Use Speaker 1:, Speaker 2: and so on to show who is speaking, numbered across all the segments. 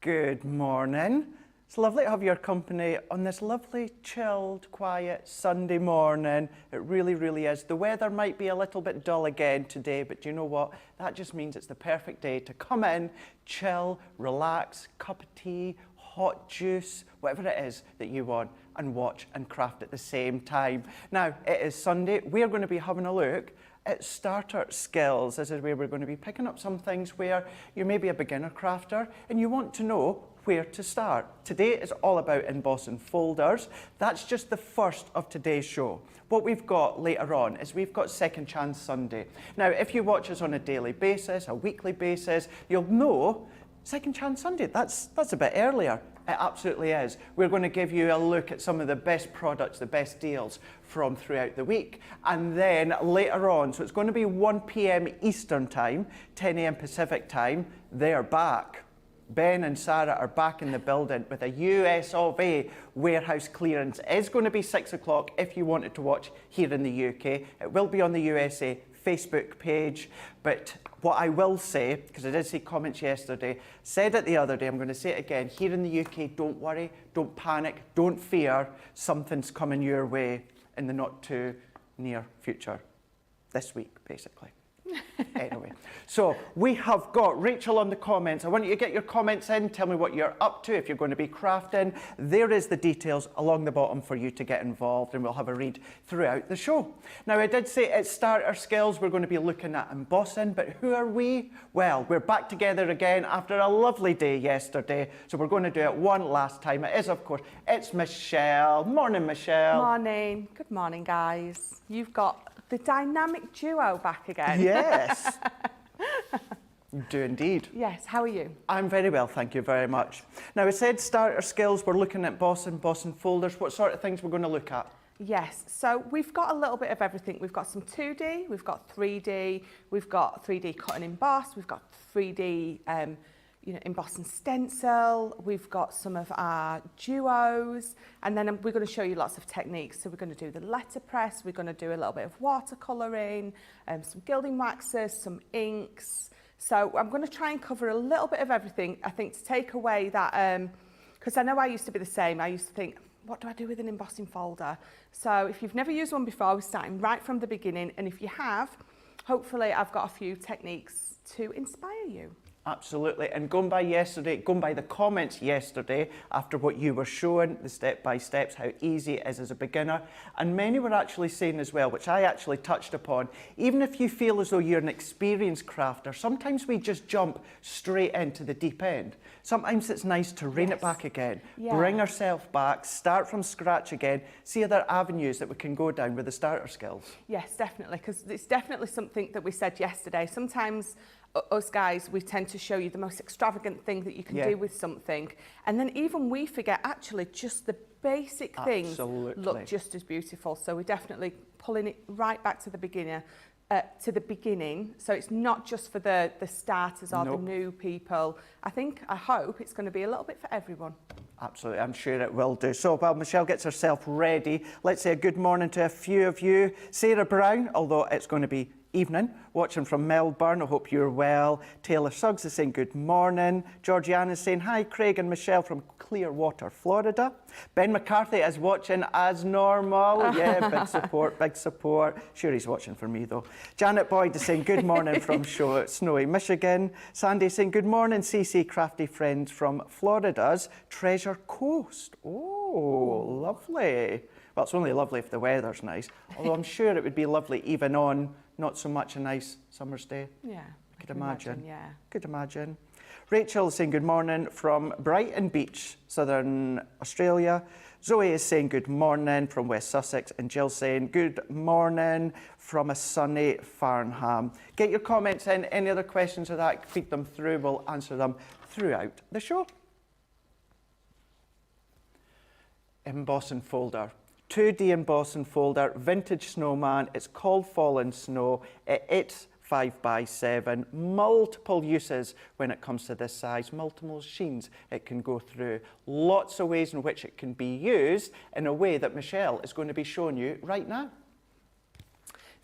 Speaker 1: Good morning. It's lovely to have your company on this lovely, chilled, quiet Sunday morning. It really, really is. The weather might be a little bit dull again today, but do you know what? That just means it's the perfect day to come in, chill, relax, cup of tea, hot juice, whatever it is that you want, and watch and craft at the same time. Now, it is Sunday. We're going to be having a look at starter skills. This is where we're going to be picking up some things where you may be a beginner crafter and you want to know where to start. Today is all about embossing folders. That's just the first of today's show. What we've got later on is we've got Second Chance Sunday. Now, if you watch us on a daily basis, a weekly basis, you'll know Second Chance Sunday, that's a bit earlier. It absolutely is. We're going to give you a look at some of the best products, the best deals from throughout the week. And then later on, so it's going to be 1 p.m. Eastern Time, 10 a.m. Pacific Time, they're back. Ben and Sarah are back in the building with a US of A warehouse clearance. It's going to be 6 o'clock if you wanted to watch here in the UK. It will be on the USA Facebook page. But what I will say, because I did see comments yesterday, said it the other day, I'm going to say it again, here in the UK, don't worry, don't panic, don't fear, something's coming your way in the not too near future. This week, basically. Anyway, so we have got Rachel on the comments. I want you to get your comments in. Tell me what you're up to if you're going to be crafting. There is the details along the bottom for you to get involved, and we'll have a read throughout the show. Now, I did say it's starter skills. We're going to be looking at embossing, but who are we? Well, we're back together again after a lovely day yesterday, so we're going to do it one last time. It is, of course, it's Michelle. Morning, Michelle.
Speaker 2: Morning. Good morning, guys. You've got the dynamic duo back again.
Speaker 1: Yes. You do indeed.
Speaker 2: Yes, how are you?
Speaker 1: I'm very well, thank you very much. Now, I said starter skills, we're looking at embossing folders. What sort of things we're going to look at?
Speaker 2: Yes, so we've got a little bit of everything. We've got some 2D, we've got 3D, we've got 3D cut and emboss, we've got 3D emboss and stencil, we've got some of our duos, and then we're going to show you lots of techniques. So we're going to do the letterpress, we're going to do a little bit of watercolouring, some gilding waxes, some inks. So I'm going to try and cover a little bit of everything, I think, to take away that, because I know I used to be the same. I used to think, what do I do with an embossing folder? So if you've never used one before, we're starting right from the beginning, and if you have, hopefully I've got a few techniques to inspire you.
Speaker 1: Absolutely, and going by the comments yesterday after what you were showing, the step-by-steps, how easy it is as a beginner, and many were actually saying as well, which I actually touched upon, even if you feel as though you're an experienced crafter, sometimes we just jump straight into the deep end. Sometimes it's nice to rein it back again, bring ourselves back, start from scratch again, see other avenues that we can go down with the starter skills. Yes,
Speaker 2: definitely, because it's definitely something that we said yesterday. Sometimes us guys, we tend to show you the most extravagant thing that you can do with something, and then even we forget actually just the basic things look just as beautiful. So we're definitely pulling it right back to the beginning. So it's not just for the starters or the new people. I hope it's going to be a little bit for everyone.
Speaker 1: Absolutely, I'm sure it will do. So while Michelle gets herself ready, let's say a good morning to a few of you. Sarah Brown, although it's going to be evening, watching from Melbourne. I hope you're well. Taylor Suggs is saying good morning. Georgiana is saying hi, Craig and Michelle from Clearwater, Florida. Ben McCarthy is watching as normal. Yeah, big support, big support. Sure he's watching for me though. Janet Boyd is saying good morning from snowy Michigan. Sandy is saying good morning, CC crafty friends from Florida's Treasure Coast. Oh, lovely. Well, it's only lovely if the weather's nice, although I'm sure it would be lovely even on not so much a nice summer's day.
Speaker 2: Yeah,
Speaker 1: I could imagine.
Speaker 2: Yeah.
Speaker 1: Could imagine. Rachel is saying good morning from Brighton Beach, Southern Australia. Zoe is saying good morning from West Sussex, and Jill saying good morning from a sunny Farnham. Get your comments in. Any other questions or that, feed them through. We'll answer them throughout the show. Embossing folder. 2D embossing folder, vintage snowman. It's called Fallen Snow. It's 5x7, multiple uses when it comes to this size, multiple sheens it can go through. Lots of ways in which it can be used in a way that Michelle is going to be showing you right now.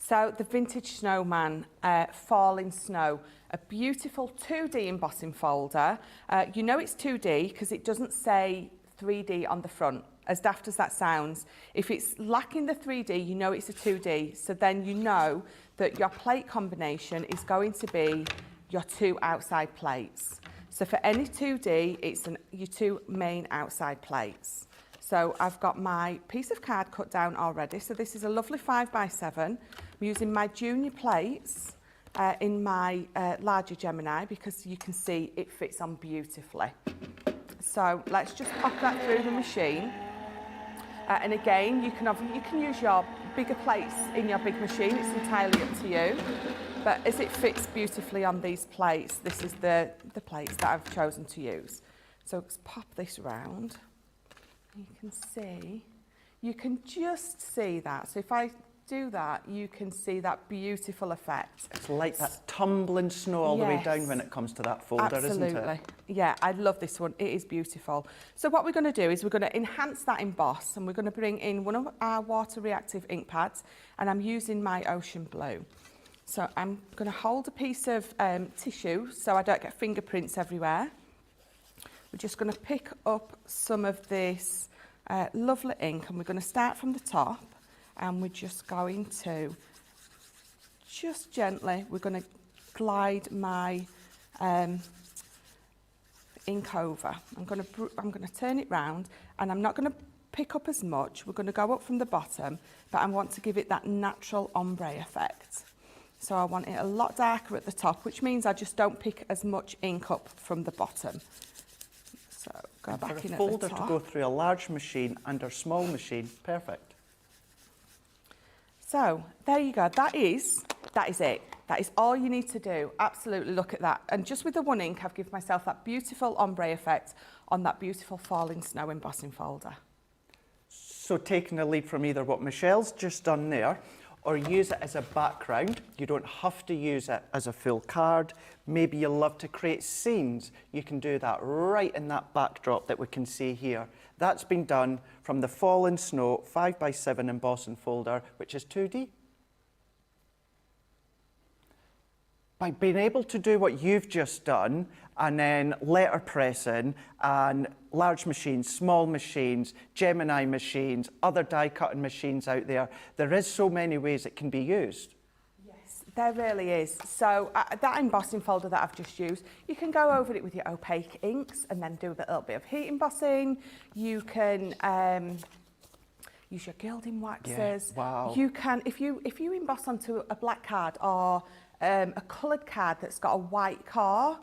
Speaker 2: So the Vintage Snowman Falling Snow, a beautiful 2D embossing folder. You know it's 2D because it doesn't say 3D on the front, as daft as that sounds. If it's lacking the 3D, you know it's a 2D. So then you know that your plate combination is going to be your 2 outside plates. So for any 2D, it's your 2 main outside plates. So I've got my piece of card cut down already. So this is a lovely 5x7. I'm using my junior plates in my larger Gemini because you can see it fits on beautifully. So let's just pop that through the machine. And again, you can use your bigger plates in your big machine. It's entirely up to you. But as it fits beautifully on these plates, this is the plates that I've chosen to use. So let's pop this round. You can see, you can just see that. So if I do that, you can see that beautiful effect.
Speaker 1: It's like that tumbling snow all the way down when it comes to that folder, isn't it?
Speaker 2: Absolutely. Yeah, I love this one. It is beautiful. So what we're going to do is we're going to enhance that emboss, and we're going to bring in one of our water reactive ink pads, and I'm using my Ocean Blue. So I'm going to hold a piece of tissue so I don't get fingerprints everywhere. We're just going to pick up some of this lovely ink, and we're going to start from the top, and we're just going to, just gently, we're going to glide my ink over. I'm going to turn it round, and I'm not going to pick up as much. We're going to go up from the bottom, but I want to give it that natural ombre effect. So I want it a lot darker at the top, which means I just don't pick as much ink up from the bottom. So go back in at the top.
Speaker 1: For a folder to go through a large machine and a small machine, perfect.
Speaker 2: So there you go. That is it. That is all you need to do. Absolutely, look at that. And just with the one ink, I've given myself that beautiful ombre effect on that beautiful falling snow embossing folder.
Speaker 1: So taking a lead from either what Michelle's just done there, or use it as a background. You don't have to use it as a full card. Maybe you love to create scenes. You can do that right in that backdrop that we can see here. That's been done from the Fallen Snow 5x7 embossing folder, which is 2D. By being able to do what you've just done, and then letterpressing and large machines, small machines, Gemini machines, other die cutting machines out there, there is so many ways it can be used.
Speaker 2: Yes, there really is. So that embossing folder that I've just used, you can go over it with your opaque inks and then do a little bit of heat embossing. You can use your gilding waxes.
Speaker 1: Yeah, wow.
Speaker 2: You can, if you emboss onto a black card or a coloured card that's got a white core,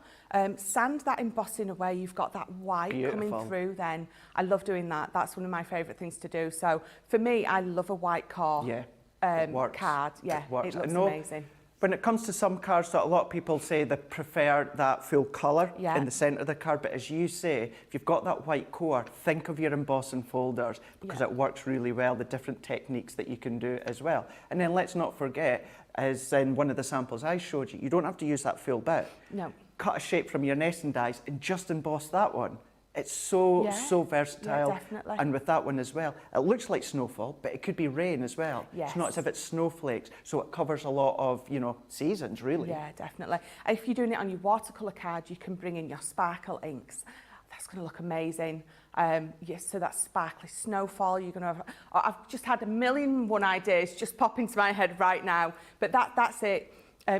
Speaker 2: sand that embossing away, you've got that white
Speaker 1: Beautiful.
Speaker 2: coming through then. I love doing that. That's one of my favourite things to do. So for me, I love a white core card. Yeah, it looks amazing.
Speaker 1: When it comes to some cards, that a lot of people say they prefer that full colour in the centre of the card, but as you say, if you've got that white core, think of your embossing folders because it works really well, the different techniques that you can do as well. And then let's not forget, as in one of the samples I showed you, you don't have to use that full bit.
Speaker 2: No.
Speaker 1: Cut a shape from your nesting dies and just emboss that one. It's so versatile.
Speaker 2: Yeah, definitely.
Speaker 1: And with that one as well, it looks like snowfall, but it could be rain as well.
Speaker 2: Yes.
Speaker 1: It's not as if it's snowflakes, so it covers a lot of, seasons, really.
Speaker 2: Yeah, definitely. And if you're doing it on your watercolour card, you can bring in your sparkle inks. That's going to look amazing. Yes, so that sparkly snowfall, you're going to have... I've just had 1,000,001 ideas just pop into my head right now, but that's it.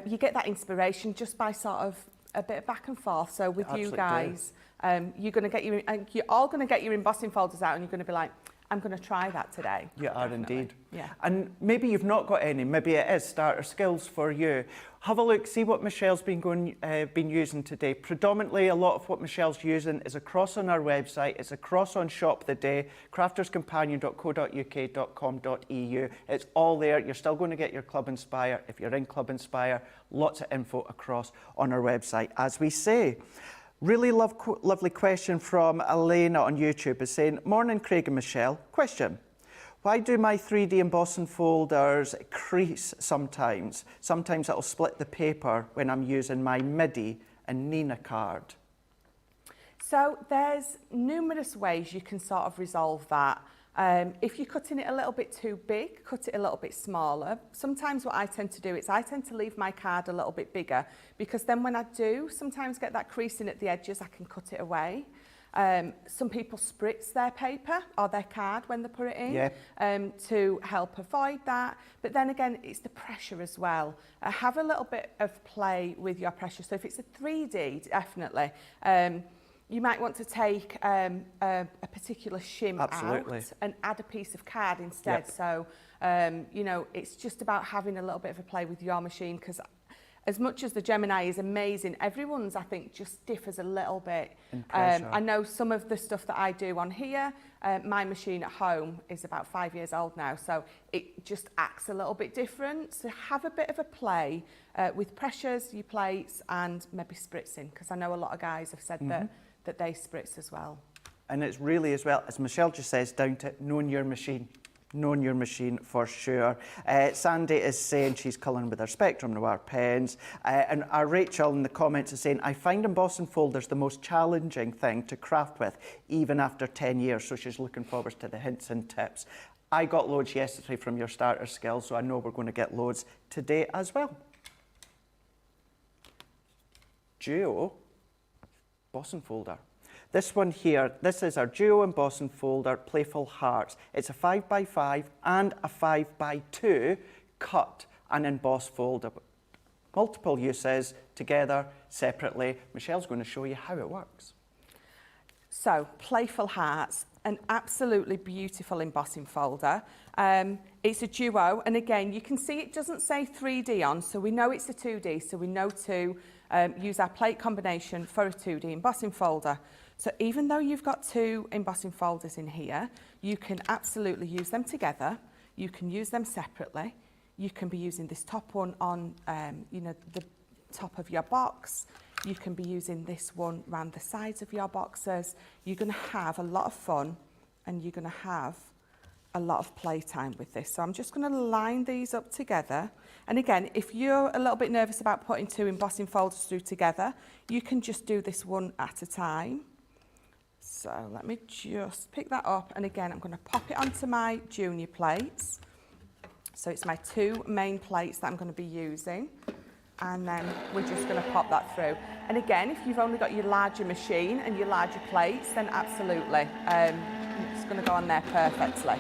Speaker 2: You get that inspiration just by sort of a bit of back and forth. So with you guys, you're all going to get your embossing folders out and you're going to be like, I'm going to try that today.
Speaker 1: You are indeed.
Speaker 2: Yeah.
Speaker 1: And maybe you've not got any, maybe it is starter skills for you. Have a look, see what Michelle's been using today. Predominantly, a lot of what Michelle's using is across on our website. It's across on Shop the Day, crafterscompanion.co.uk.com.eu. It's all there. You're still going to get your Club Inspire. If you're in Club Inspire, lots of info across on our website, as we say. Really lovely question from Elena on YouTube is saying, morning Craig and Michelle, question. Why do my 3D embossing folders crease sometimes? Sometimes it'll split the paper when I'm using my MIDI and Nina card.
Speaker 2: So there's numerous ways you can sort of resolve that. If you're cutting it a little bit too big, cut it a little bit smaller. Sometimes what I tend to do is I tend to leave my card a little bit bigger, because then when I do sometimes get that creasing at the edges, I can cut it away. Some people spritz their paper or their card when they put it in, to help avoid that. But then again, it's the pressure as well. Have a little bit of play with your pressure. So if it's a 3D, definitely. You might want to take a particular shim out and add a piece of card instead. So, you know, it's just about having a little bit of a play with your machine, because as much as the Gemini is amazing, everyone's, I think, just differs a little bit. I know some of the stuff that I do on here, my machine at home is about 5 years old now, so it just acts a little bit different. So have a bit of a play with pressures, your plates, and maybe spritzing, because I know a lot of guys have said that they spritz as well. And
Speaker 1: it's really, as well, as Michelle just says, down to knowing your machine. Knowing your machine for sure. Sandy is saying she's colouring with her Spectrum Noir pens. And our Rachel in the comments is saying, I find embossing folders the most challenging thing to craft with, even after 10 years. So she's looking forward to the hints and tips. I got loads yesterday from your starter skills, so I know we're going to get loads today as well. Duo embossing folder. This one here, this is our Duo embossing folder, Playful Hearts. It's a 5x5 and a 5x2 cut and emboss folder. Multiple uses, together, separately. Michelle's going to show you how it works.
Speaker 2: So, Playful Hearts, an absolutely beautiful embossing folder. It's a duo, and again, you can see it doesn't say 3D on, so we know it's a 2D, so we know to use our plate combination for a 2D embossing folder. So even though you've got two embossing folders in here, you can absolutely use them together. You can use them separately. You can be using this top one on, you know, the top of your box. You can be using this one around the sides of your boxes. You're going to have a lot of fun, and you're going to have a lot of playtime with this. So I'm just going to line these up together. And again, if you're a little bit nervous about putting two embossing folders through together, you can just do this one at a time. So let me just pick that up, and again, I'm going to pop it onto my junior plates. So it's my two main plates that I'm going to be using, and then we're just going to pop that through. And again, if you've only got your larger machine and your larger plates, then absolutely, it's going to go on there perfectly.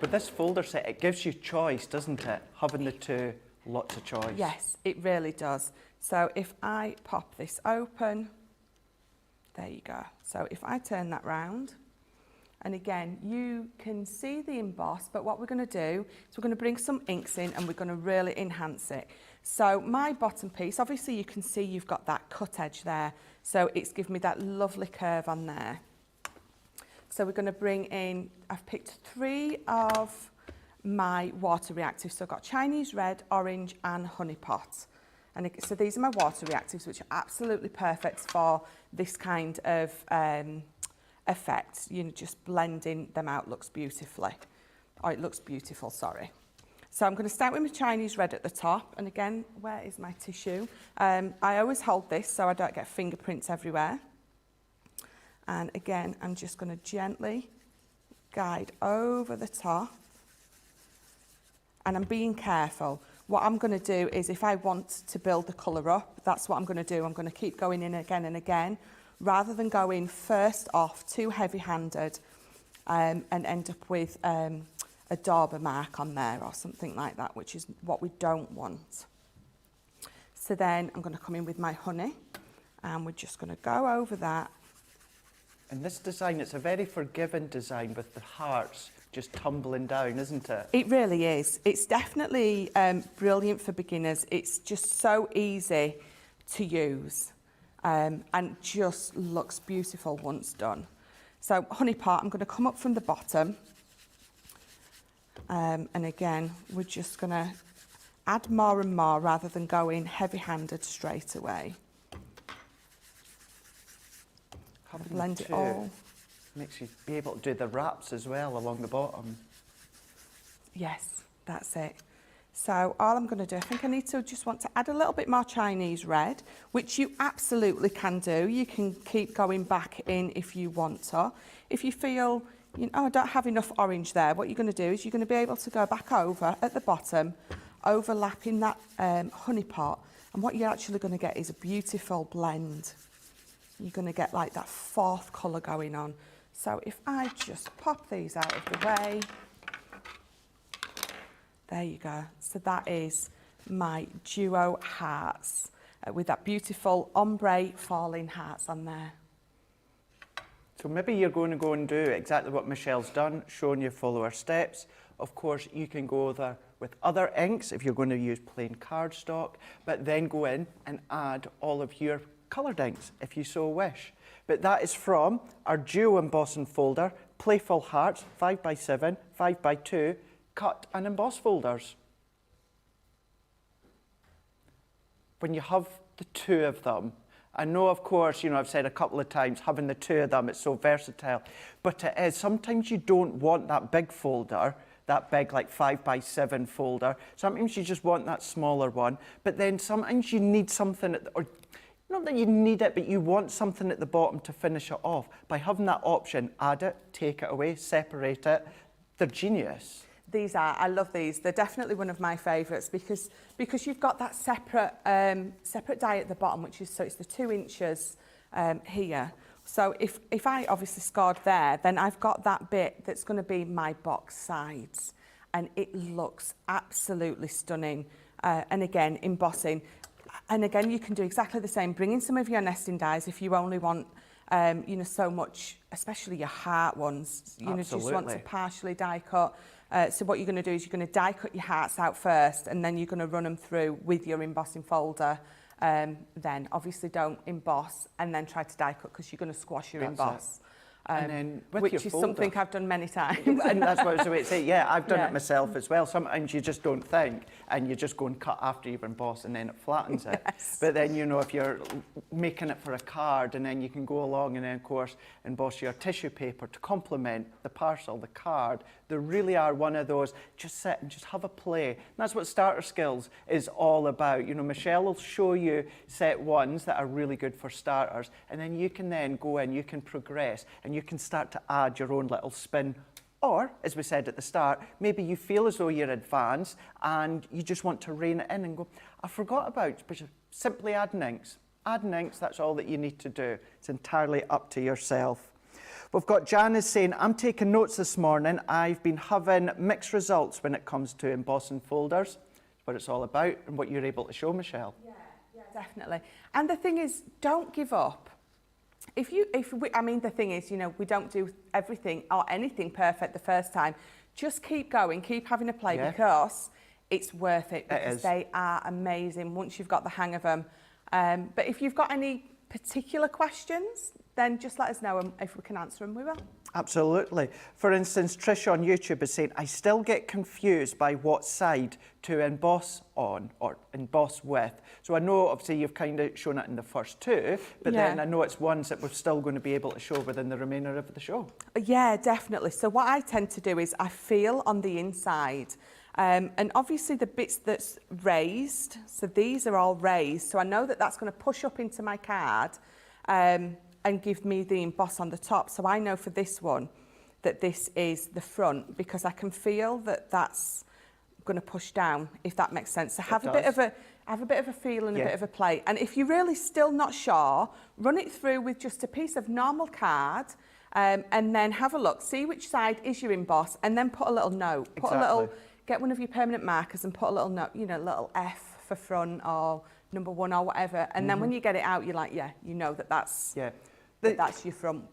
Speaker 1: But this folder set, it gives you choice, doesn't it? Having the two, lots of choice.
Speaker 2: Yes, it really does. So if I pop this open, there you go. So if I turn that round, and again, you can see the emboss, but what we're going to do is we're going to bring some inks in, and we're going to really enhance it. So my bottom piece, obviously you can see you've got that cut edge there, so it's given me that lovely curve on there. So we're going to bring in, I've picked 3 of my water reactives. So I've got Chinese red, orange and honey pot. And so these are my water reactives, which are absolutely perfect for this kind of effect. You know, just blending them out looks beautifully. Oh, it looks beautiful, sorry. So I'm going to start with my Chinese red at the top. And again, where is my tissue? I always hold this so I don't get fingerprints everywhere. And again, I'm just going to gently guide over the top. And I'm being careful. What I'm going to do is, if I want to build the colour up, that's what I'm going to do. I'm going to keep going in again and again, rather than going first off too heavy-handed and end up with a dauber mark on there or something like that, which is what we don't want. So then I'm going to come in with my honey, and we're just going to go over that.
Speaker 1: And this design, it's a very forgiving design with the hearts just tumbling down, isn't it?
Speaker 2: It really is. It's definitely brilliant for beginners. It's just so easy to use and just looks beautiful once done. So honey pot, I'm going to come up from the bottom. And again, we're just going to add more and more rather than going heavy-handed straight away. Blend it all.
Speaker 1: Makes you be able to do the wraps as well along the bottom.
Speaker 2: Yes, that's it. So all I'm going to do, I think I need to just want to add a little bit more Chinese red, which you absolutely can do. You can keep going back in if you want to. If you feel you know, I don't have enough orange there. What you're going to do is you're going to be able to go back over at the bottom, overlapping that honey pot. And what you're actually going to get is a beautiful blend. You're going to get like that fourth colour going on. So if I just pop these out of the way, there you go. So that is my duo hearts with that beautiful ombre falling hearts on there.
Speaker 1: So maybe you're going to go and do exactly what Michelle's done, showing you follow her steps. Of course, you can go there with other inks if you're going to use plain cardstock, but then go in and add all of your coloured inks if you so wish. But that is from our duo embossing folder, Playful Hearts 5x7, 5x2, cut and emboss folders. When you have the two of them, I know, of course, you know, I've said a couple of times, having the two of them, it's so versatile, but it is. Sometimes you don't want that big folder, that big like 5x7 folder. Sometimes you just want that smaller one, but then sometimes you need something, or not that you need it, but you want something at the bottom to finish it off. By having that option, add it, take it away, separate it, they're genius.
Speaker 2: These are, I love these. They're definitely one of my favourites because you've got that separate die at the bottom, which is, so it's the 2 inches here. So if I obviously scored there, then I've got that bit that's going to be my box sides. And it looks absolutely stunning. And again, embossing. And again, you can do exactly the same. Bring in some of your nesting dies if you only want, you know, so much, especially your heart ones. You know, just want to partially die cut. So what you're going to do is you're going to die cut your hearts out first, and then you're going to run them through with your embossing folder. Then obviously don't emboss and then try to die cut because you're going to squash your emboss.
Speaker 1: And then with
Speaker 2: which
Speaker 1: your
Speaker 2: is
Speaker 1: folder,
Speaker 2: something I've done many times.
Speaker 1: and that's what I was about to say. Yeah, I've done it myself as well. Sometimes you just don't think, and you just go and cut after you've embossed, and then it flattens it.
Speaker 2: Yes.
Speaker 1: But then, you know, if you're making it for a card, and then you can go along and then, of course, emboss your tissue paper to complement the parcel, the card. They really are one of those, just sit and just have a play. And that's what Starter Skills is all about. You know, Michelle will show you set ones that are really good for starters, and then you can then go in, you can progress, and you can start to add your own little spin. Or, as we said at the start, maybe you feel as though you're advanced and you just want to rein it in and go, I forgot about, but simply adding inks. Adding inks, that's all that you need to do. It's entirely up to yourself. We've got Janice saying, I'm taking notes this morning. I've been having mixed results when it comes to embossing folders. That's what it's all about and what you're able to show, Michelle.
Speaker 2: Yeah, definitely. And the thing is, don't give up. I mean, the thing is, you know, we don't do everything or anything perfect the first time. Just keep going, keep having a play because it's worth it because they are amazing once you've got the hang of them. But if you've got any particular questions, then just let us know, and if we can answer them, we will.
Speaker 1: Absolutely. For instance, Trish on YouTube is saying, I still get confused by what side to emboss on or emboss with. So I know, obviously, you've kind of shown it in the first two, but then I know it's ones that we're still going to be able to show within the remainder of the show. Yeah,
Speaker 2: definitely. So what I tend to do is I feel on the inside. And obviously the bits that's raised, so these are all raised, so I know that that's going to push up into my card and give me the emboss on the top. So I know for this one that this is the front because I can feel that that's going to push down, if that makes sense. So have a bit of a feel and a bit of a play. And if you're really still not sure, run it through with just a piece of normal card and then have a look, see which side is your emboss, and then put a little note. Put a little, get one of your permanent markers and put a little note, you know, little F for front or number 1 or whatever. And then when you get it out, you're like, you know that that's that's your front.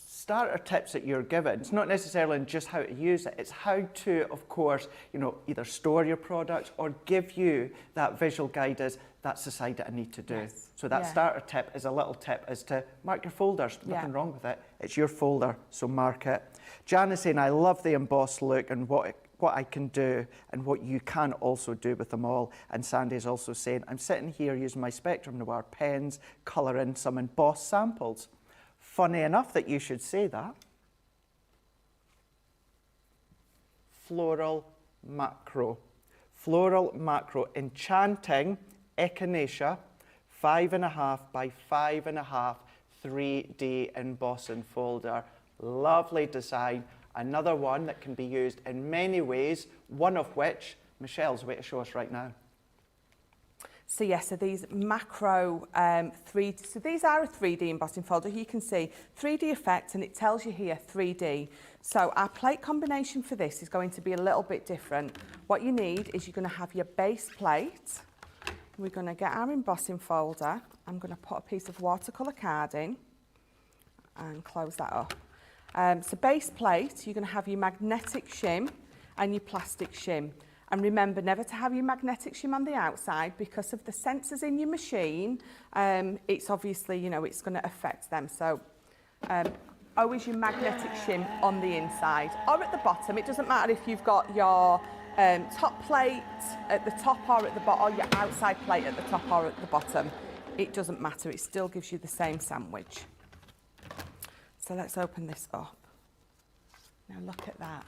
Speaker 1: Starter tips that you're given, it's not necessarily just how to use it, it's how to, of course, you know, either store your products or give you that visual guide as that's the side that I need to do. Yes. So that starter tip is a little tip as to mark your folders. Nothing wrong with it. It's your folder, so mark it. Janice saying, I love the embossed look and what I can do and what you can also do with them all. And Sandy's also saying, I'm sitting here using my Spectrum Noir pens, colouring some embossed samples. Funny enough that you should say that. Floral Macro. Floral Macro, enchanting echinacea, 5.5 by 5.5 3D embossing folder. Lovely design. Another one that can be used in many ways, one of which Michelle's way to show us right now.
Speaker 2: So yes, so these macro so these are a 3D embossing folder. You can see 3D effect and it tells you here 3D. So our plate combination for this is going to be a little bit different. What you need is you're going to have your base plate. We're going to get our embossing folder. I'm going to put a piece of watercolour card in and close that up. So base plate, you're going to have your magnetic shim and your plastic shim. And remember never to have your magnetic shim on the outside because of the sensors in your machine. It's obviously, you know, it's going to affect them. So always your magnetic shim on the inside or at the bottom. It doesn't matter if you've got your top plate at the top or at the bottom, or your outside plate at the top or at the bottom. It doesn't matter. It still gives you the same sandwich. So let's open this up. Now look at that.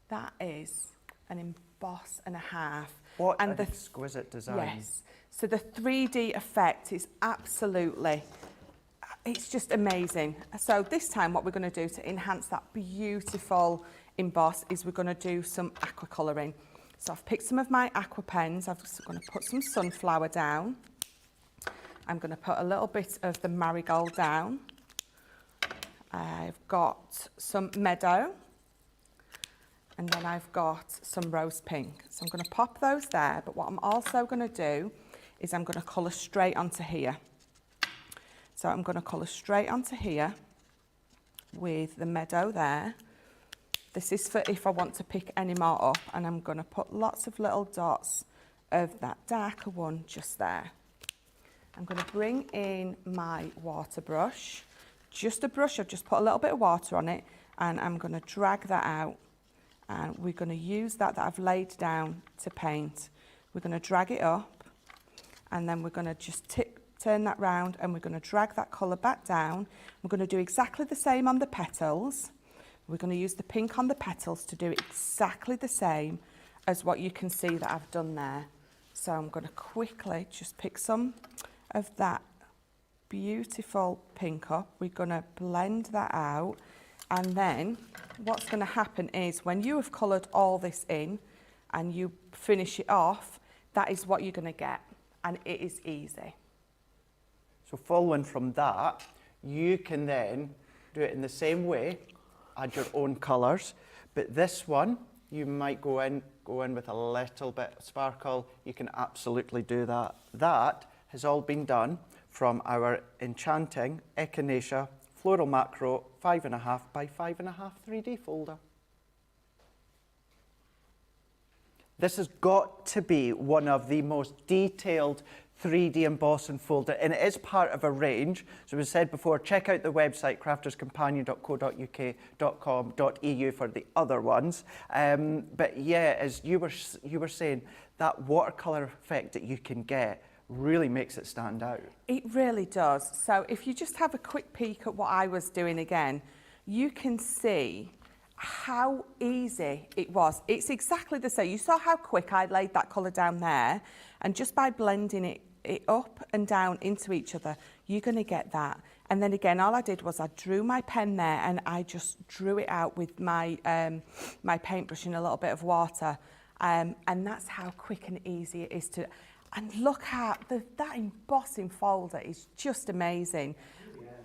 Speaker 2: That is an emboss and a half.
Speaker 1: What an exquisite design.
Speaker 2: Yes. So the 3D effect is absolutely, it's just amazing. So this time what we're going to do to enhance that beautiful emboss is we're going to do some aqua colouring. So I've picked some of my aqua pens. I'm just going to put some sunflower down. I'm going to put a little bit of the marigold down. I've got some meadow. And then I've got some rose pink. So I'm going to pop those there, but what I'm also going to do is I'm going to colour straight onto here. So I'm going to colour straight onto here with the meadow there. This is for if I want to pick any more up, and I'm going to put lots of little dots of that darker one just there. I'm going to bring in my water brush. Just a brush, I've just put a little bit of water on it, and I'm going to drag that out. And we're going to use that I've laid down to paint. We're going to drag it up, and then we're going to just turn that round, and we're going to drag that colour back down. We're going to do exactly the same on the petals. We're going to use the pink on the petals to do exactly the same as what you can see that I've done there. So I'm going to quickly just pick some of that beautiful pink up. We're going to blend that out. And then what's going to happen is when you have coloured all this in and you finish it off, that is what you're going to get. And it is easy.
Speaker 1: So following from that, you can then do it in the same way, add your own colours. But this one, you might go in with a little bit of sparkle. You can absolutely do that. That has all been done from our enchanting Echinacea Floral Macro 5.5 by 5.5 3D folder. This has got to be one of the most detailed 3D embossing folder, and it is part of a range. So as we said before, check out the website crafterscompanion.co.uk.com.eu for the other ones. But yeah, as you were saying, that watercolour effect that you can get really makes it stand out.
Speaker 2: It really does. So if you just have a quick peek at what I was doing again, you can see how easy it was. It's exactly the same. You saw how quick I laid that colour down there, and just by blending it up and down into each other, you're going to get that. And then again, all I did was I drew my pen there and I just drew it out with my my paintbrush in a little bit of water. And that's how quick and easy it is to. And look at that embossing folder is just amazing.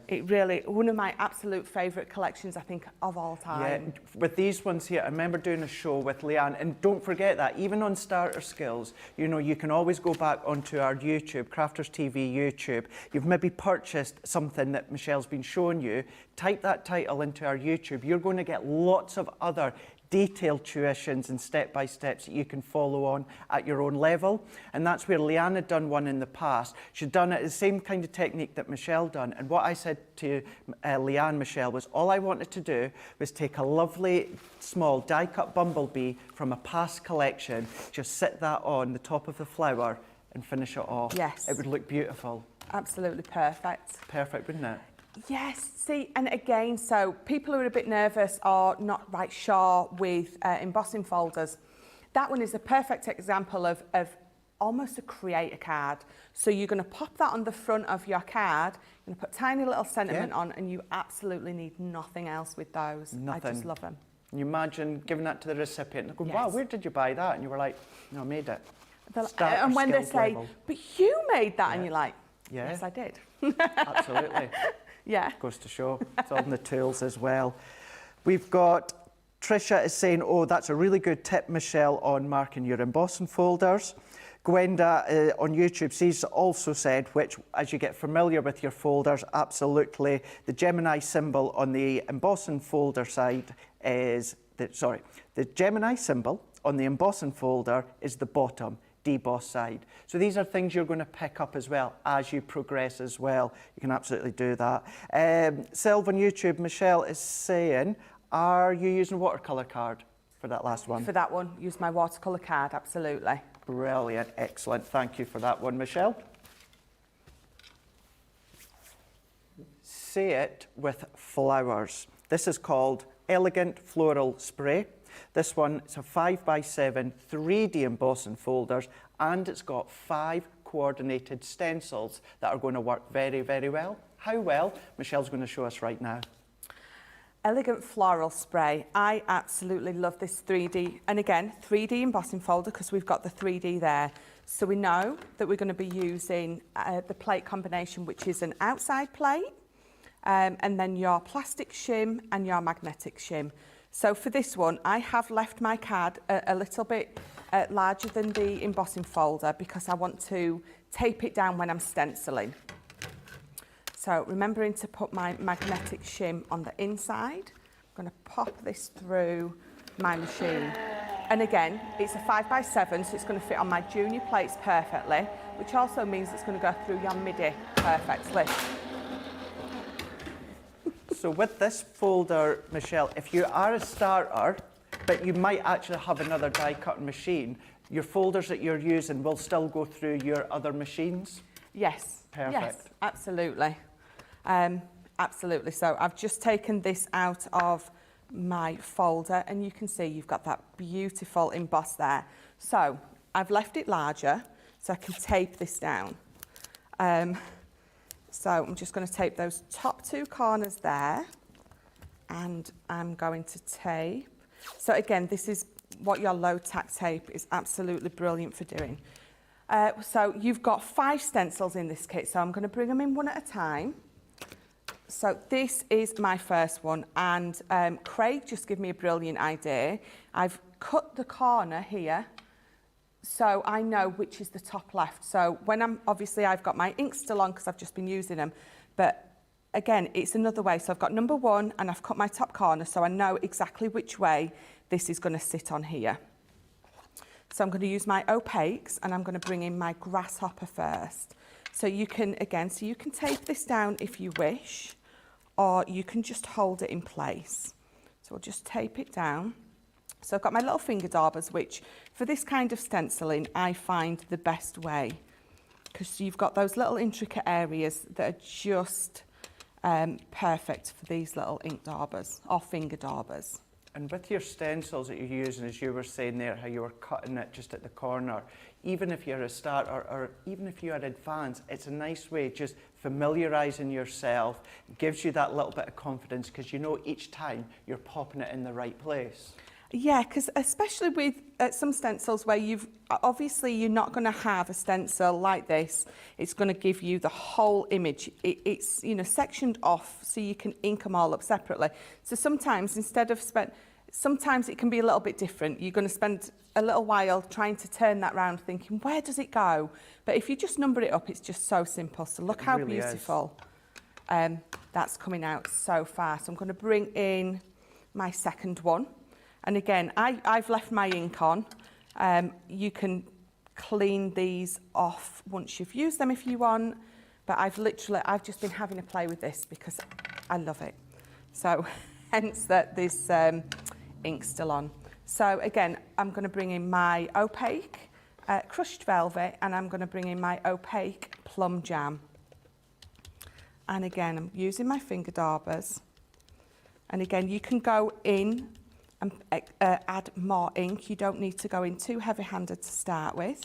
Speaker 2: It really, one of my absolute favourite collections, I think, of all time.
Speaker 1: Yeah, with these ones here, I remember doing a show with Leanne, and don't forget that, even on Starter Skills, you know, you can always go back onto our YouTube, Crafters TV YouTube. You've maybe purchased something that Michelle's been showing you, type that title into our YouTube. You're going to get lots of other detailed tuitions and step-by-steps that you can follow on at your own level. And that's where Leanne had done one in the past. She'd done it the same kind of technique that Michelle done. And what I said to Leanne, Michelle, was all I wanted to do was take a lovely small die-cut bumblebee from a past collection, just sit that on the top of the flower and finish it off.
Speaker 2: Yes.
Speaker 1: It would look beautiful.
Speaker 2: Absolutely perfect.
Speaker 1: Perfect, wouldn't it?
Speaker 2: Yes, see, and again, so people who are a bit nervous or not right sure with embossing folders, that one is a perfect example of almost a creator card. So you're going to pop that on the front of your card, you're going to put tiny little sentiment on, and you absolutely need nothing else with those.
Speaker 1: Nothing.
Speaker 2: I just love them.
Speaker 1: Can you imagine giving that to the recipient and going,
Speaker 2: Yes.
Speaker 1: wow, where did you buy that? And you were like, no, I made it.
Speaker 2: And when they say,
Speaker 1: level.
Speaker 2: but you made that, and you're like,
Speaker 1: Yeah.
Speaker 2: yes, I did.
Speaker 1: Absolutely.
Speaker 2: Yeah.
Speaker 1: Goes to show. It's on the tools as well. We've got Tricia is saying, oh, that's a really good tip, Michelle, on marking your embossing folders. Gwenda on YouTube, she's also said, which as you get familiar with your folders, absolutely, the Gemini symbol on the embossing folder side is, the Gemini symbol on the embossing folder is the bottom, deboss side. So these are things you're going to pick up as well as you progress as well. You can absolutely do that. Sylv on YouTube, Michelle is saying, are you using a watercolour card for that last one?
Speaker 2: For that one, use my watercolour card, absolutely.
Speaker 1: Brilliant, excellent. Thank you for that one, Michelle. Say it with flowers. This is called Elegant Floral Spray. This one is a 5x7 3D embossing folders, and it's got 5 coordinated stencils that are going to work very, very well. How well? Michelle's going to show us right now.
Speaker 2: Elegant Floral Spray. I absolutely love this 3D, and again, 3D embossing folder because we've got the 3D there. So we know that we're going to be using the plate combination, which is an outside plate, and then your plastic shim and your magnetic shim. So for this one, I have left my card a little bit larger than the embossing folder because I want to tape it down when I'm stenciling. So remembering to put my magnetic shim on the inside, I'm going to pop this through my machine. And again, it's a 5x7, so it's going to fit on my junior plates perfectly, which also means it's going to go through your midi perfectly.
Speaker 1: So with this folder, Michelle, if you are a starter, but you might actually have another die cutting machine, your folders that you're using will still go through your other machines?
Speaker 2: Yes.
Speaker 1: Perfect.
Speaker 2: Yes, absolutely. Absolutely. So I've just taken this out of my folder, and you can see you've got that beautiful emboss there. So I've left it larger so I can tape this down. So I'm just going to tape those top 2 corners there, and I'm going to tape. So again, this is what your low tack tape is absolutely brilliant for doing. So you've got 5 stencils in this kit, so I'm going to bring them in one at a time. So this is my first one, and Craig just gave me a brilliant idea. I've cut the corner here, so I know which is the top left. So when obviously I've got my ink still on because I've just been using them, but again, it's another way. So I've got number 1 and I've cut my top corner, so I know exactly which way this is going to sit on here. So I'm going to use my opaques, and I'm going to bring in my grasshopper first. So you can, again, so you can tape this down if you wish, or you can just hold it in place. So I'll just tape it down. So I've got my little finger daubers, which for this kind of stenciling, I find the best way, because you've got those little intricate areas that are just perfect for these little ink daubers or finger daubers.
Speaker 1: And with your stencils that you're using, as you were saying there, how you were cutting it just at the corner, even if you're a starter or even if you are advanced, it's a nice way just familiarising yourself. It gives you that little bit of confidence because you know each time you're popping it in the right place.
Speaker 2: Yeah, because especially with some stencils where obviously you're not going to have a stencil like this, it's going to give you the whole image. It's, you know, sectioned off so you can ink them all up separately. So sometimes sometimes it can be a little bit different. You're going to spend a little while trying to turn that round thinking, where does it go? But if you just number it up, it's just so simple. So look how really beautiful that's coming out so far. So I'm going to bring in my second one. And again, I've left my ink on. You can clean these off once you've used them if you want. But I've just been having a play with this because I love it. So hence that this ink's still on. So again, I'm going to bring in my opaque crushed velvet, and I'm going to bring in my opaque plum jam. And again, I'm using my finger daubers. And again, you can go in and add more ink. You don't need to go in too heavy-handed to start with.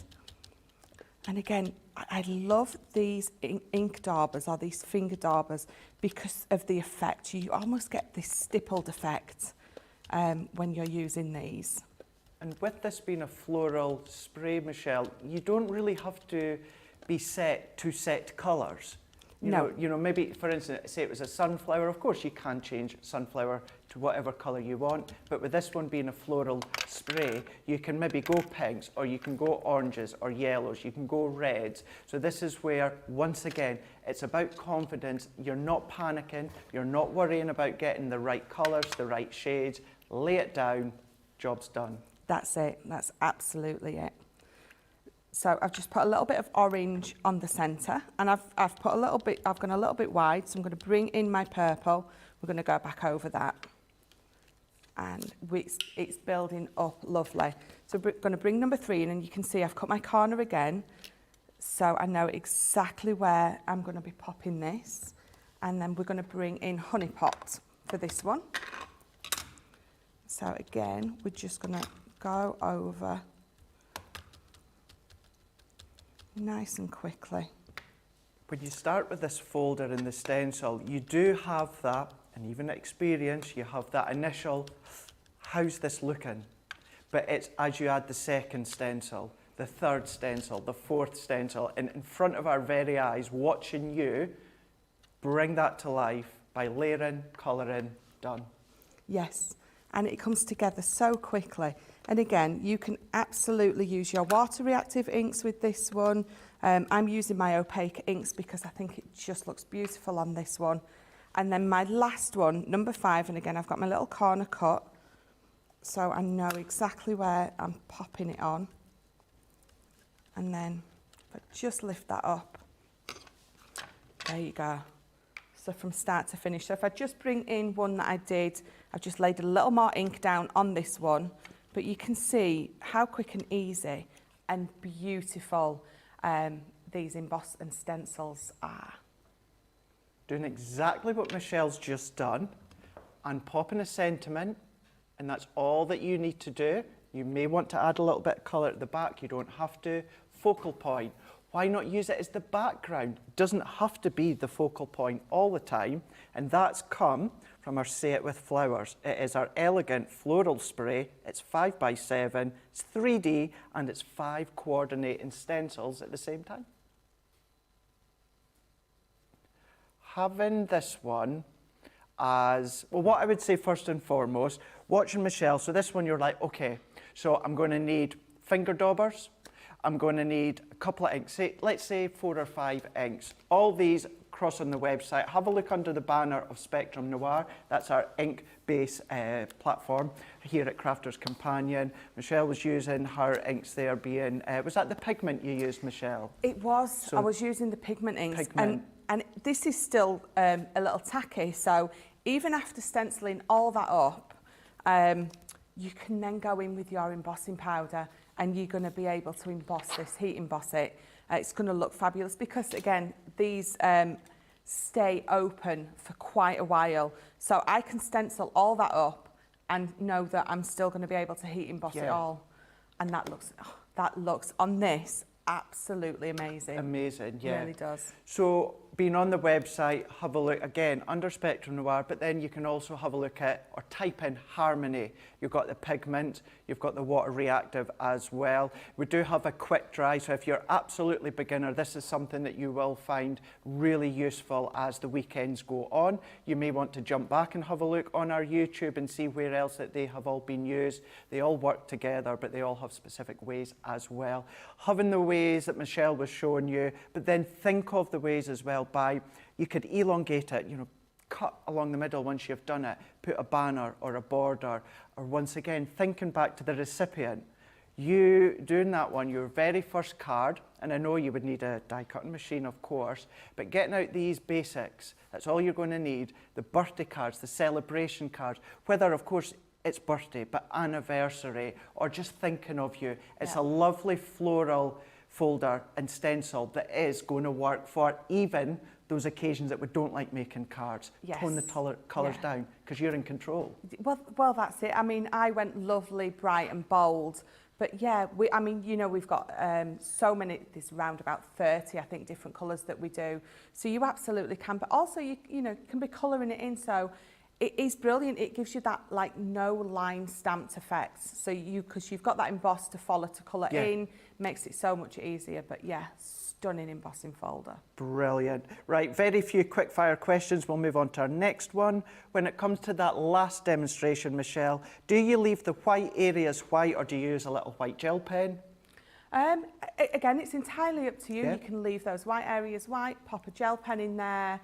Speaker 2: And again, I love these ink daubers or these finger daubers because of the effect. You almost get this stippled effect when you're using these.
Speaker 1: And with this being a floral spray, Michelle, you don't really have to be set to set colours. You know, maybe, for instance, say it was a sunflower. Of course, you can change sunflower to whatever colour you want. But with this one being a floral spray, you can maybe go pinks, or you can go oranges or yellows. You can go reds. So this is where, once again, it's about confidence. You're not panicking. You're not worrying about getting the right colours, the right shades. Lay it down. Job's done.
Speaker 2: That's it. That's absolutely it. So I've just put a little bit of orange on the centre, and I've put a little bit, I've gone a little bit wide, so I'm going to bring in my purple. We're going to go back over that. And it's building up lovely. So we're going to bring number 3 in, and you can see I've cut my corner again. So I know exactly where I'm going to be popping this. And then we're going to bring in Honey Pot for this one. So again, we're just going to go over nice and quickly.
Speaker 1: When you start with this folder in the stencil, you do have that, and even experience, you have that initial, how's this looking? But it's as you add the second stencil, the third stencil, the fourth stencil, and in front of our very eyes, watching you bring that to life by layering, colouring, done.
Speaker 2: Yes, and it comes together so quickly. And again, you can absolutely use your water reactive inks with this one. I'm using my opaque inks because I think it just looks beautiful on this one. And then my last one, number 5, and again, I've got my little corner cut. So I know exactly where I'm popping it on. And then if I just lift that up, there you go. So from start to finish. So if I just bring in one that I did, I've just laid a little more ink down on this one. But you can see how quick and easy and beautiful these emboss and stencils are.
Speaker 1: Doing exactly what Michelle's just done and popping a sentiment, and that's all that you need to do. You may want to add a little bit of colour at the back, you don't have to. Focal point, why not use it as the background? It doesn't have to be the focal point all the time, and that's come from our Say It With Flowers. It is our elegant floral spray. It's 5x7, it's 3D, and it's 5 coordinating stencils at the same time. Having this one as, well, what I would say first and foremost, watching Michelle, so this one you're like, okay, so I'm going to need finger daubers, I'm going to need a couple of inks, let's say 4 or 5 inks. All these across on the website. Have a look under the banner of Spectrum Noir. That's our ink-based platform here at Crafter's Companion. Michelle was using her inks there being, was that the pigment you used, Michelle?
Speaker 2: It was.
Speaker 1: So
Speaker 2: I was using the pigment inks. And this is still a little tacky, so even after stenciling all that up, you can then go in with your embossing powder and you're going to be able to emboss this, heat emboss it. It's going to look fabulous because, again, these stay open for quite a while. So I can stencil all that up and know that I'm still going to be able to heat emboss it all. And that looks on this absolutely amazing.
Speaker 1: Amazing, yeah.
Speaker 2: It really does.
Speaker 1: So being on the website, have a look again under Spectrum Noir, but then you can also have a look at or type in Harmony. You've got the pigment, you've got the water reactive as well. We do have a quick dry, so if you're absolutely beginner, this is something that you will find really useful as the weekends go on. You may want to jump back and have a look on our YouTube and see where else that they have all been used. They all work together, but they all have specific ways as well. Having the ways that Michelle was showing you, but then think of the ways as well by, you could elongate it, you know, cut along the middle once you've done it, put a banner or a border, or once again, thinking back to the recipient. You doing that one, your very first card, and I know you would need a die cutting machine, of course, but getting out these basics, that's all you're going to need. The birthday cards, the celebration cards, whether, of course, it's birthday, but anniversary, or just thinking of you. It's a lovely floral folder and stencil that is going to work for even those occasions that we don't like making cards.
Speaker 2: Yes.
Speaker 1: Tone the colours down because you're in control.
Speaker 2: Well, that's it. I mean, I went lovely, bright and bold But yeah, I mean, you know, we've got so many, there's around about 30, I think, different colours that we do. So you absolutely can, but also you know, can be colouring it in. So it is brilliant. It gives you that like no line stamped effect. So because you've got that emboss to follow to colour in, makes it so much easier. But yeah, stunning embossing folder.
Speaker 1: Brilliant. Right, very few quick fire questions. We'll move on to our next one. When it comes to that last demonstration, Michelle, do you leave the white areas white or do you use a little white gel pen?
Speaker 2: Again, it's entirely up to you.
Speaker 1: Yeah.
Speaker 2: You can leave those white areas white, pop a gel pen in there.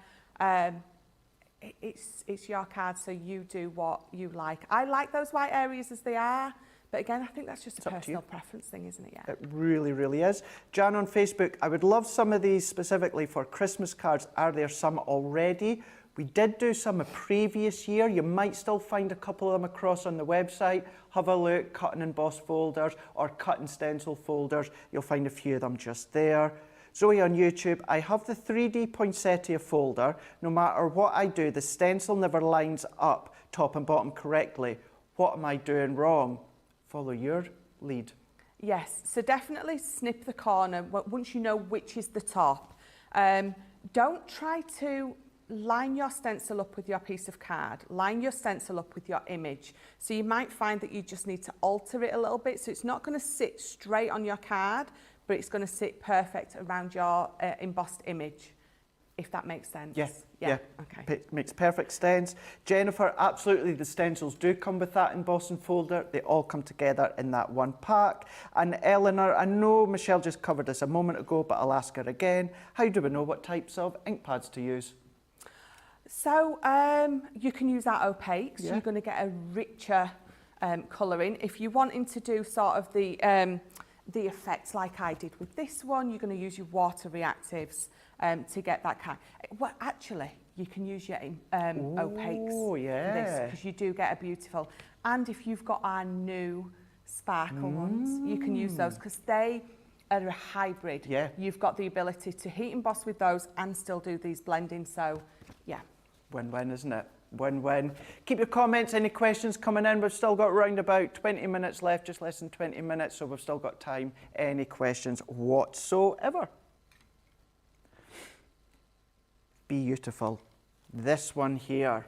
Speaker 2: It's your card, so you do what you like. I like those white areas as they are, but again, I think that's just a personal preference thing, isn't it? Yeah.
Speaker 1: It really, really is. Jan on Facebook, I would love some of these specifically for Christmas cards. Are there some already? We did do some a previous year. You might still find a couple of them across on the website. Have a look, cut and emboss folders or cut and stencil folders. You'll find a few of them just there. Zoe on YouTube, I have the 3D poinsettia folder. No matter what I do, the stencil never lines up top and bottom correctly. What am I doing wrong? Follow your lead.
Speaker 2: Yes, so definitely snip the corner once you know which is the top. Don't try to line your stencil up with your piece of card. Line your stencil up with your image. So you might find that you just need to alter it a little bit. So it's not going to sit straight on your card, but it's going to sit perfect around your embossed image, if that makes sense.
Speaker 1: Yes.
Speaker 2: Yeah. Okay.
Speaker 1: Makes perfect sense. Jennifer, absolutely, the stencils do come with that embossing folder. They all come together in that one pack. And Eleanor, I know Michelle just covered this a moment ago, but I'll ask her again. How do we know what types of ink pads to use?
Speaker 2: So you can use that opaque, so you're going to get a richer colouring. If you're wanting to do sort of the effects like I did with this one, you're going to use your water reactives to get that kind. Well, actually, you can use your opaques for this because you do get a beautiful. And if you've got our new sparkle ones, you can use those because they are a hybrid.
Speaker 1: Yeah.
Speaker 2: You've got the ability to heat emboss with those and still do these blending. So, yeah.
Speaker 1: Win-win, isn't it? Win-win. Keep your comments, any questions coming in. We've still got around about 20 minutes left, just less than 20 minutes, so we've still got time. Any questions whatsoever? Beautiful. This one here,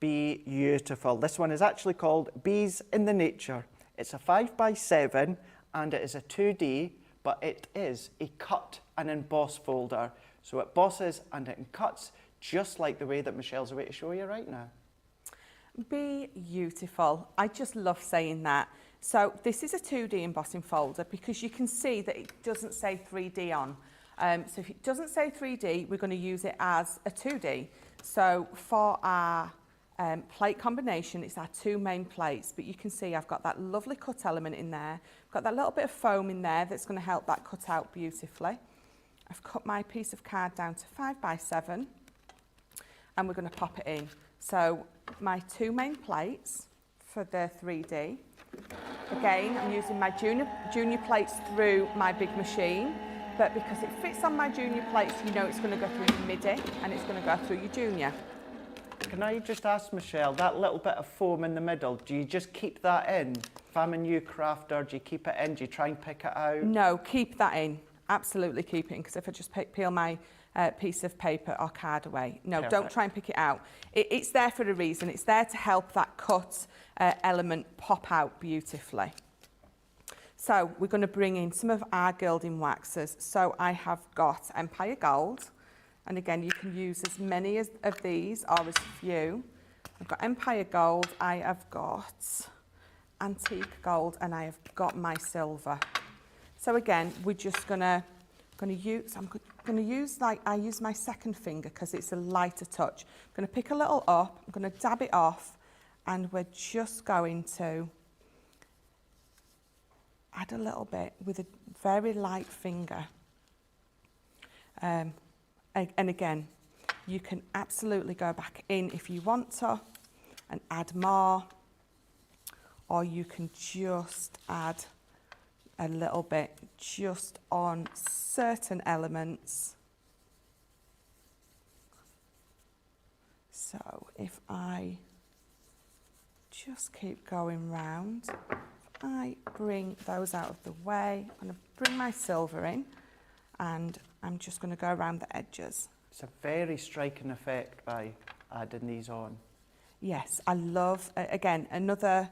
Speaker 1: beautiful. This one is actually called Bees in the Nature. It's a 5x7 and it is a 2D, but it is a cut and emboss folder. So it bosses and it cuts just like the way that Michelle's away to show you right now.
Speaker 2: Beautiful. I just love saying that. So this is a 2D embossing folder because you can see that it doesn't say 3D on. So if it doesn't say 3D, we're going to use it as a 2D. So for our plate combination, it's our two main plates, but you can see I've got that lovely cut element in there. I've got that little bit of foam in there that's going to help that cut out beautifully. I've cut my piece of card down to 5x7 and we're going to pop it in. So my two main plates for the 3D. Again, I'm using my junior plates through my big machine, but because it fits on my junior plates, you know it's going to go through your midi and it's going to go through your junior.
Speaker 1: Can I just ask, Michelle, that little bit of foam in the middle, do you just keep that in? If I'm a new crafter, do you keep it in? Do you try and pick it out?
Speaker 2: No, keep that in. Absolutely keep it in, because if I just peel my piece of paper or card away. No,
Speaker 1: Perfect.
Speaker 2: Don't try and pick it out. It's there for a reason. It's there to help that cut element pop out beautifully. So we're going to bring in some of our gilding waxes. So I have got Empire Gold. And again, you can use as many of these or as few. I've got Empire Gold, I have got Antique Gold, and I have got my silver. So again, we're just gonna use, I use my second finger because it's a lighter touch. I'm gonna pick a little up, I'm gonna dab it off, and we're just going to add a little bit with a very light finger. And again, you can absolutely go back in if you want to and add more, or you can just add a little bit just on certain elements. So if I just keep going round, I bring those out of the way, I'm going to bring my silver in and I'm just going to go around the edges.
Speaker 1: It's a very striking effect by adding these on.
Speaker 2: Yes, I love, again, another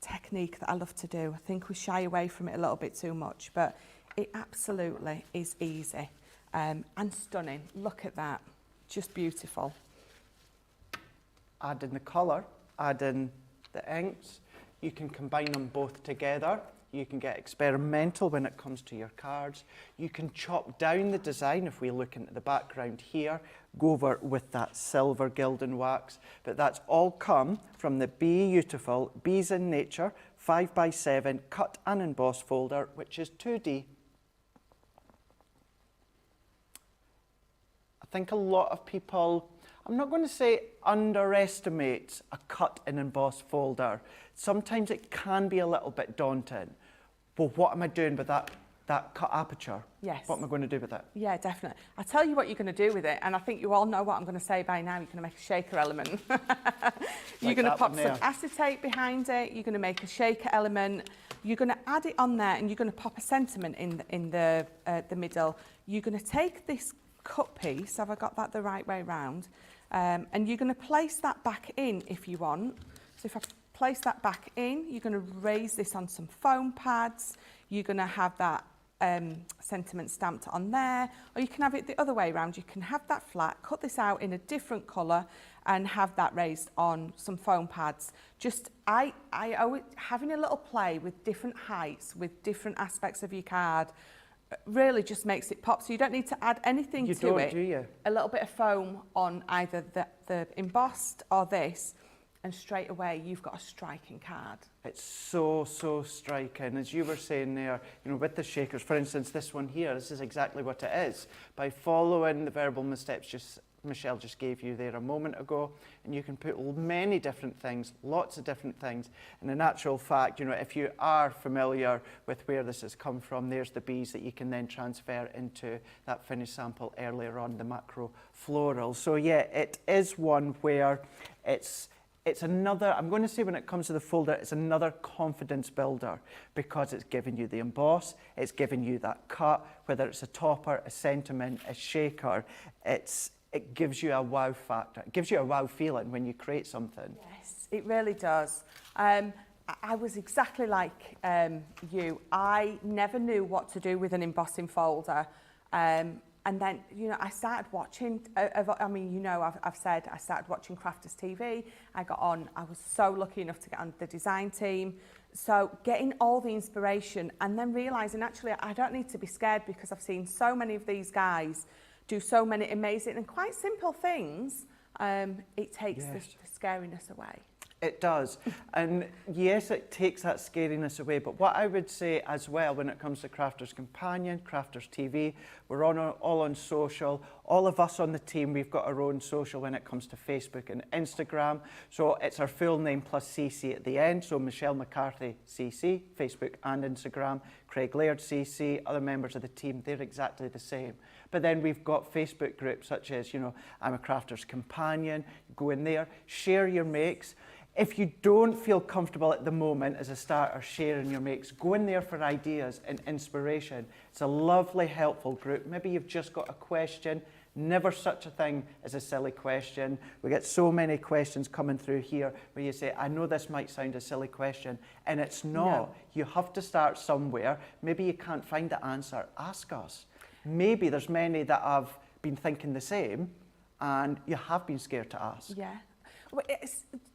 Speaker 2: technique that I love to do. I think we shy away from it a little bit too much, but it absolutely is easy and stunning. Look at that, just beautiful.
Speaker 1: Add in the colour, add in the inks. You can combine them both together. You can get experimental when it comes to your cards. You can chop down the design if we look into the background here, go over with that silver gilding wax. But that's all come from the beautiful Bees in Nature 5x7 cut and emboss folder, which is 2D. I think a lot of people, I'm not going to say underestimate a cut and emboss folder. Sometimes it can be a little bit daunting. Well, what am I doing with that cut aperture?
Speaker 2: Yes.
Speaker 1: What am I going to do with it?
Speaker 2: Yeah, definitely. I'll tell you what you're going to do with it, and I think you all know what I'm going to say by now. You're going to make a shaker element. You're going to pop some acetate behind it. You're going to make a shaker element. You're going to add it on there, and you're going to pop a sentiment in the middle. You're going to take this cut piece, have I got that the right way round? And you're going to place that back in if you want. So if I place that back in, you're going to raise this on some foam pads. You're going to have that sentiment stamped on there, or you can have it the other way around. You can have that flat, cut this out in a different colour and have that raised on some foam pads. Just, I always, having a little play with different heights, with different aspects of your card, really just makes it pop. So you don't need to add anything to it.
Speaker 1: You don't, do you?
Speaker 2: A little bit of foam on either the embossed or this, and straight away you've got a striking card. It's
Speaker 1: so striking. As you were saying there, you know, with the shakers, for instance, this one here, this is exactly what it is. By following the verbal steps Michelle just gave you there a moment ago, and you can put many different things, lots of different things. And in actual fact, you know, if you are familiar with where this has come from, there's the bees that you can then transfer into that finished sample earlier on, the macro floral. So yeah, it is one where it's another, I'm going to say when it comes to the folder, it's another confidence builder, because it's giving you the emboss, it's giving you that cut, whether it's a topper, a sentiment, a shaker, it gives you a wow factor. It gives you a wow feeling when you create something.
Speaker 2: Yes, it really does. I was exactly like you. I never knew what to do with an embossing folder. And then, you know, I started watching, I mean, you know, I've said I started watching Crafters TV. I was so lucky enough to get on the design team. So getting all the inspiration and then realising, actually, I don't need to be scared, because I've seen so many of these guys do so many amazing and quite simple things. It takes the scariness away.
Speaker 1: It does. And yes, it takes that scariness away. But what I would say as well, when it comes to Crafters Companion, Crafters TV, we're all on social. All of us on the team, we've got our own social when it comes to Facebook and Instagram. So it's our full name plus CC at the end. So Michelle McCarthy CC, Facebook and Instagram. Craig Laird CC, other members of the team, they're exactly the same. But then we've got Facebook groups such as, you know, I'm a Crafters Companion. Go in there, share your makes. If you don't feel comfortable at the moment as a starter sharing your makes, go in there for ideas and inspiration. It's a lovely, helpful group. Maybe you've just got a question. Never such a thing as a silly question. We get so many questions coming through here where you say, I know this might sound a silly question, and it's not. No. You have to start somewhere. Maybe you can't find the answer. Ask us. Maybe there's many that have been thinking the same, and you have been scared to ask.
Speaker 2: Yeah. Well,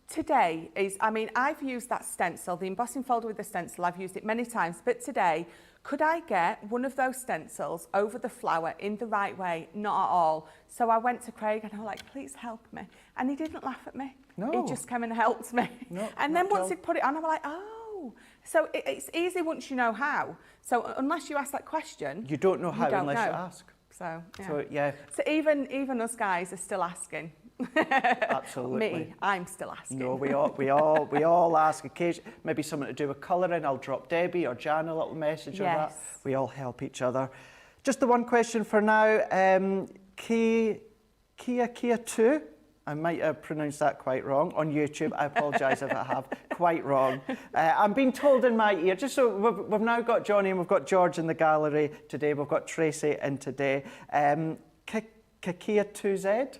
Speaker 2: today is, I mean, I've used that stencil, the embossing folder with the stencil, I've used it many times, but today, could I get one of those stencils over the flower in the right way? Not at all. So I went to Craig and I was like, please help me. And he didn't laugh at me.
Speaker 1: No.
Speaker 2: He just came and helped me.
Speaker 1: No,
Speaker 2: and then once he'd put it on, I was like, oh. So it's easy once you know how. So unless you ask that question,
Speaker 1: you don't know how unless you ask.
Speaker 2: So yeah.
Speaker 1: So, yeah.
Speaker 2: So even us guys are still asking.
Speaker 1: Absolutely.
Speaker 2: Me, I'm still asking.
Speaker 1: No, we all ask occasionally. Maybe something to do with colouring. I'll drop Debbie or Jan a little message or that. We all help each other. Just the one question for now. Kia 2, I might have pronounced that quite wrong on YouTube. I apologise if I have, quite wrong. I'm being told in my ear, just so we've now got Johnny and we've got George in the gallery today. We've got Tracy in today. Kakia2Z.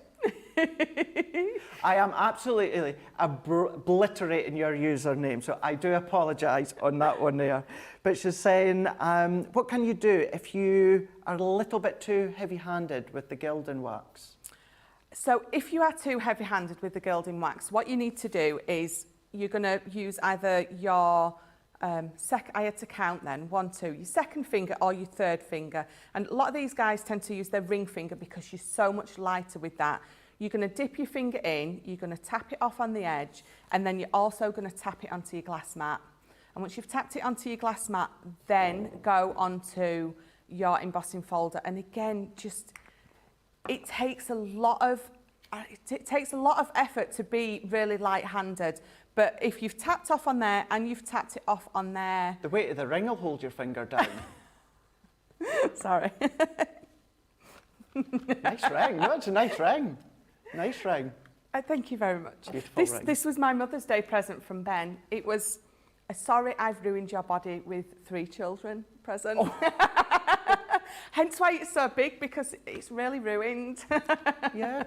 Speaker 1: I am absolutely obliterating your username, so I do apologise on that one there. But she's saying, what can you do if you are a little bit too heavy-handed with the gilding wax?
Speaker 2: So if you are too heavy-handed with the gilding wax, what you need to do is you're going to use either your I had to count then, 1, 2, your second finger or your third finger. And a lot of these guys tend to use their ring finger because you're so much lighter with that. You're going to dip your finger in, you're going to tap it off on the edge, and then you're also going to tap it onto your glass mat. And once you've tapped it onto your glass mat, then go onto your embossing folder. And again, just, it takes a lot of effort to be really light-handed. But if you've tapped off on there and you've tapped it off on there...
Speaker 1: The weight of the ring will hold your finger down.
Speaker 2: Sorry.
Speaker 1: Nice ring. No, it's a nice ring. Nice ring.
Speaker 2: Thank you very much.
Speaker 1: Beautiful ring.
Speaker 2: This was my Mother's Day present from Ben. It was a sorry I've ruined your body with 3 children present. Oh. Hence why it's so big, because it's really ruined.
Speaker 1: Yeah.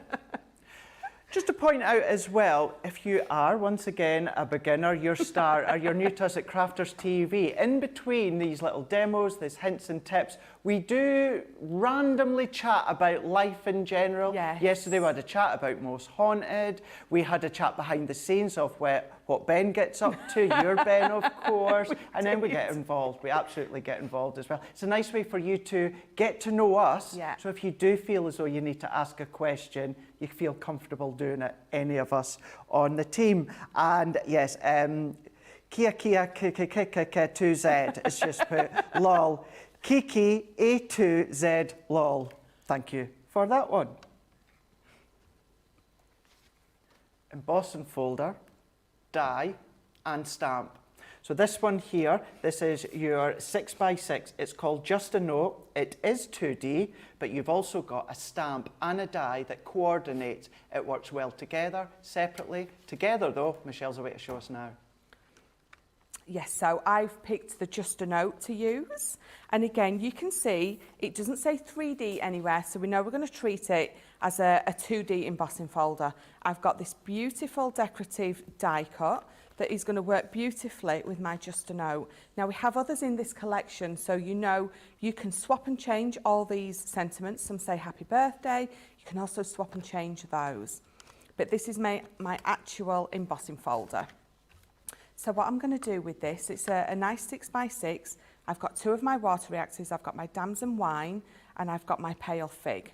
Speaker 1: Just to point out as well, if you are, once again, a beginner, you're star, or you're new to us at Crafters TV, in between these little demos, these hints and tips, we do randomly chat about life in general.
Speaker 2: Yes.
Speaker 1: Yesterday we had a chat about Most Haunted. We had a chat behind the scenes of what Ben gets up to, your Ben, of course, and then we get involved. We absolutely get involved as well. It's a nice way for you to get to know us.
Speaker 2: Yeah.
Speaker 1: So if you do feel as though you need to ask a question, you feel comfortable doing it, any of us on the team. And yes, Kia2Z is just put, lol. Kiki A2Z lol. Thank you for that one. Embossing folder, die and stamp. So this one here, this is your 6x6. It's called Just a Note. It is 2D, but you've also got a stamp and a die that coordinates. It works well together, separately. Together though, Michelle's away to show us now.
Speaker 2: Yes, so I've picked the Just a Note to use. And again, you can see it doesn't say 3D anywhere, so we know we're going to treat it as a 2D embossing folder. I've got this beautiful decorative die cut that is going to work beautifully with my Just a Note. Now, we have others in this collection, so you know you can swap and change all these sentiments. Some say happy birthday. You can also swap and change those. But this is my actual embossing folder. So what I'm going to do with this, it's a nice 6x6. I've got 2 of my water reactors. I've got my damson wine and I've got my pale fig.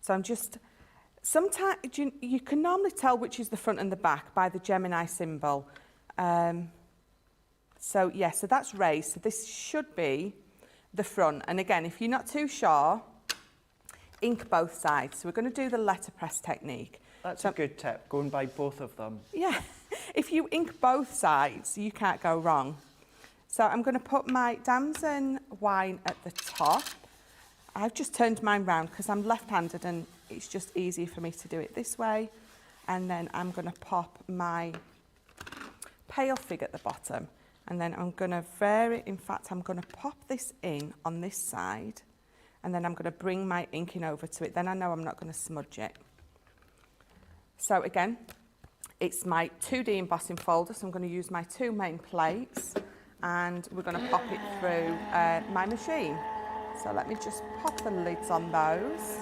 Speaker 2: So I'm just, sometimes you can normally tell which is the front and the back by the Gemini symbol. So yeah, so that's raised. So this should be the front. And again, if you're not too sure, ink both sides. So we're going to do the letterpress technique.
Speaker 1: That's a good tip, going by both of them.
Speaker 2: Yeah, if you ink both sides, you can't go wrong. So I'm going to put my damson wine at the top. I've just turned mine round because I'm left-handed and it's just easy for me to do it this way. And then I'm going to pop my pale fig at the bottom. And then I'm going to in fact, I'm going to pop this in on this side. And then I'm going to bring my inking over to it. Then I know I'm not going to smudge it. So again, it's my 2D embossing folder, so I'm going to use my 2 main plates and we're going to pop it through my machine. So let me just pop the lids on those,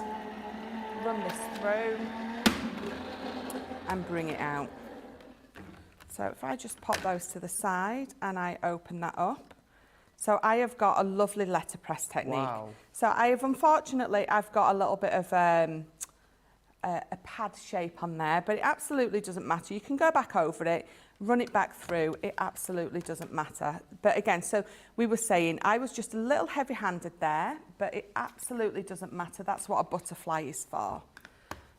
Speaker 2: run this through and bring it out. So if I just pop those to the side and I open that up. So I have got a lovely letterpress technique.
Speaker 1: Wow.
Speaker 2: So unfortunately, I've got a little bit of a pad shape on there, but it absolutely doesn't matter. You can go back over it, run it back through, it absolutely doesn't matter. But again, so we were saying I was just a little heavy-handed there, but it absolutely doesn't matter. That's what a butterfly is for.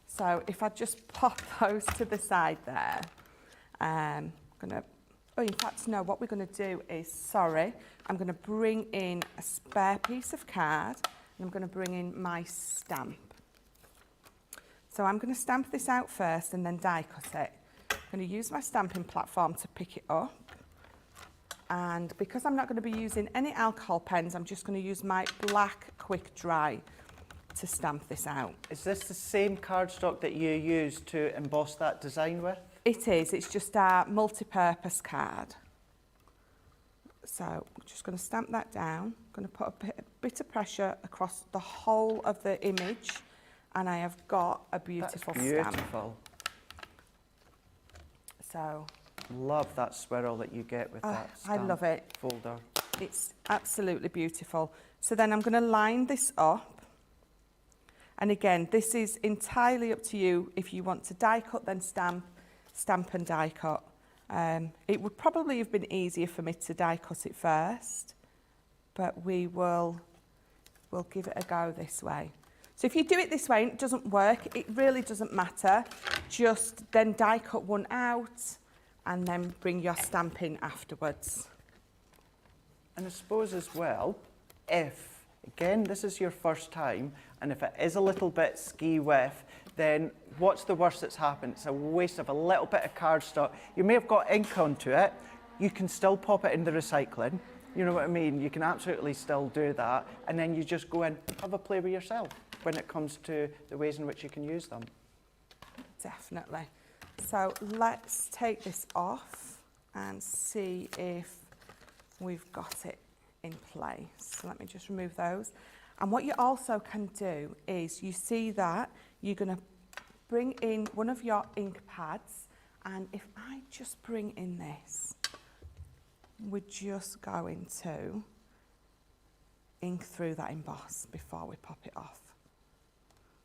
Speaker 2: So if I just pop those to the side there, in fact, no, what we're going to do is, I'm going to bring in a spare piece of card and I'm going to bring in my stamp. So I'm going to stamp this out first and then die cut it. I'm going to use my stamping platform to pick it up. And because I'm not going to be using any alcohol pens, I'm just going to use my black quick dry to stamp this out.
Speaker 1: Is this the same cardstock that you use to emboss that design with?
Speaker 2: It is. It's just a multi-purpose card. So I'm just going to stamp that down. I'm going to put a bit of pressure across the whole of the image, and I have got a beautiful
Speaker 1: That's beautiful.
Speaker 2: Stamp. So
Speaker 1: love that swirl that you get with that stamp
Speaker 2: I love it.
Speaker 1: folder.
Speaker 2: It's absolutely beautiful. So then I'm going to line this up. And again, this is entirely up to you. If you want to die cut, then stamp and die cut. It would probably have been easier for me to die cut it first, but we'll give it a go this way. So if you do it this way and it doesn't work, it really doesn't matter. Just then die cut one out and then bring your stamp in afterwards.
Speaker 1: And I suppose as well, if, again, this is your first time, and if it is a little bit ski-whiff, then what's the worst that's happened? It's a waste of a little bit of cardstock. You may have got ink onto it. You can still pop it in the recycling. You know what I mean? You can absolutely still do that. And then you just go in, have a play with yourself when it comes to the ways in which you can use them.
Speaker 2: Definitely. So let's take this off and see if we've got it in place. So let me just remove those. And what you also can do is, you see that you're going to bring in one of your ink pads, and if I just bring in this, we're just going to ink through that emboss before we pop it off.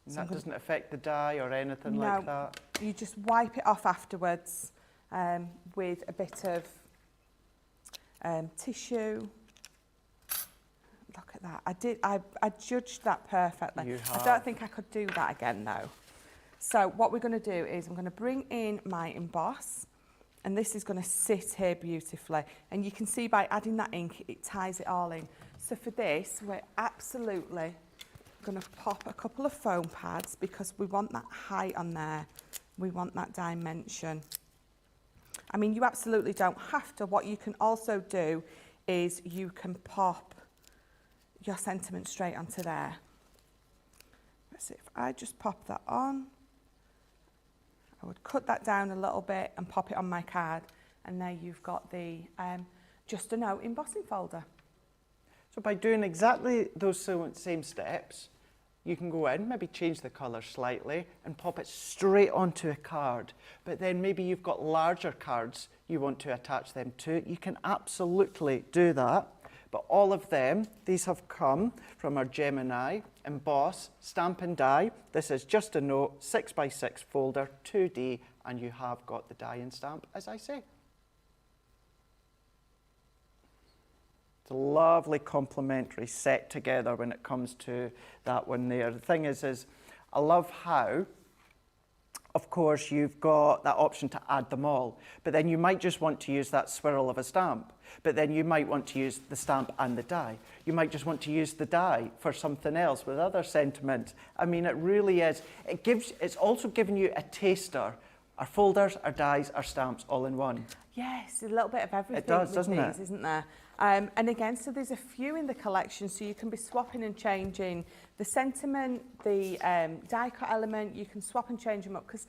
Speaker 1: And so that doesn't affect the die or anything like that?
Speaker 2: No, you just wipe it off afterwards with a bit of tissue. Look at that. I judged that perfectly.
Speaker 1: You have.
Speaker 2: I don't think I could do that again though. So what we're going to do is I'm going to bring in my emboss, and this is going to sit here beautifully. And you can see by adding that ink, it ties it all in. So for this, we're absolutely going to pop a couple of foam pads because we want that height on there. We want that dimension. I mean, you absolutely don't have to. What you can also do is you can pop your sentiment straight onto there. Let's see, if I just pop that on, I would cut that down a little bit and pop it on my card, and there you've got the Just a Note embossing folder.
Speaker 1: So by doing exactly those same steps, you can go in, maybe change the colour slightly and pop it straight onto a card. But then maybe you've got larger cards you want to attach them to. You can absolutely do that. But all of them, these have come from our Gemini Emboss Stamp and Die. This is Just a Note 6x6 folder, 2D, and you have got the die and stamp, as I say. It's a lovely complementary set together when it comes to that one there. The thing is I love how, of course, you've got that option to add them all, but then you might just want to use that swirl of a stamp, but then you might want to use the stamp and the die. You might just want to use the die for something else with other sentiment. I mean, it really is. It's also giving you a taster. Our folders, our dies, our stamps all in one.
Speaker 2: Yes, a little bit of everything.
Speaker 1: It does,
Speaker 2: with
Speaker 1: doesn't
Speaker 2: these,
Speaker 1: it?
Speaker 2: Isn't there? And again, so there's a few in the collection, so you can be swapping and changing the sentiment, the die cut element. You can swap and change them up because,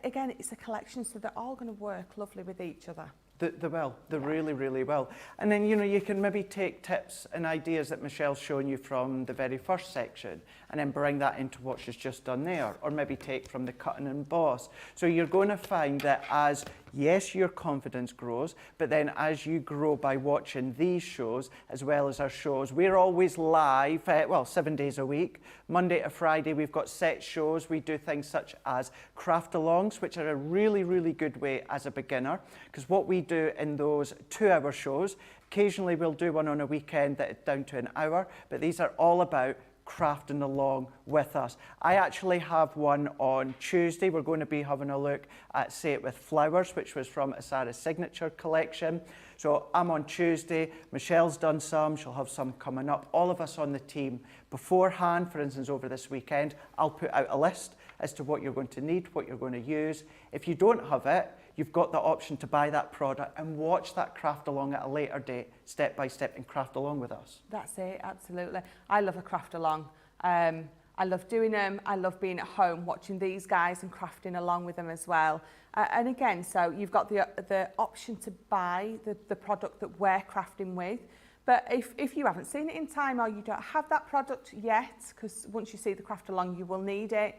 Speaker 2: again, it's a collection, so they're all going to work lovely with each other.
Speaker 1: They will. They really, really will. And then, you know, you can maybe take tips and ideas that Michelle's shown you from the very first section and then bring that into what she's just done there, or maybe take from the cut and emboss. So you're going to find that as, yes, your confidence grows, but then as you grow by watching these shows, as well as our shows, we're always live, 7 days a week. Monday to Friday, we've got set shows. We do things such as craft-alongs, which are a really, really good way as a beginner, because what we do in those 2-hour shows, occasionally we'll do one on a weekend that is down to an hour, but these are all about crafting along with us. I actually have one on Tuesday. We're going to be having a look at Say It With Flowers, which was from Asara's signature collection. So I'm on Tuesday. Michelle's done some. She'll have some coming up. All of us on the team beforehand, for instance, over this weekend, I'll put out a list as to what you're going to need, what you're going to use. If you don't have it, you've got the option to buy that product and watch that craft along at a later date, step by step, and craft along with us.
Speaker 2: That's it, absolutely. I love a craft along. I love doing them. I love being at home, watching these guys and crafting along with them as well. And again, so you've got the option to buy the product that we're crafting with. But if you haven't seen it in time or you don't have that product yet, because once you see the craft along, you will need it,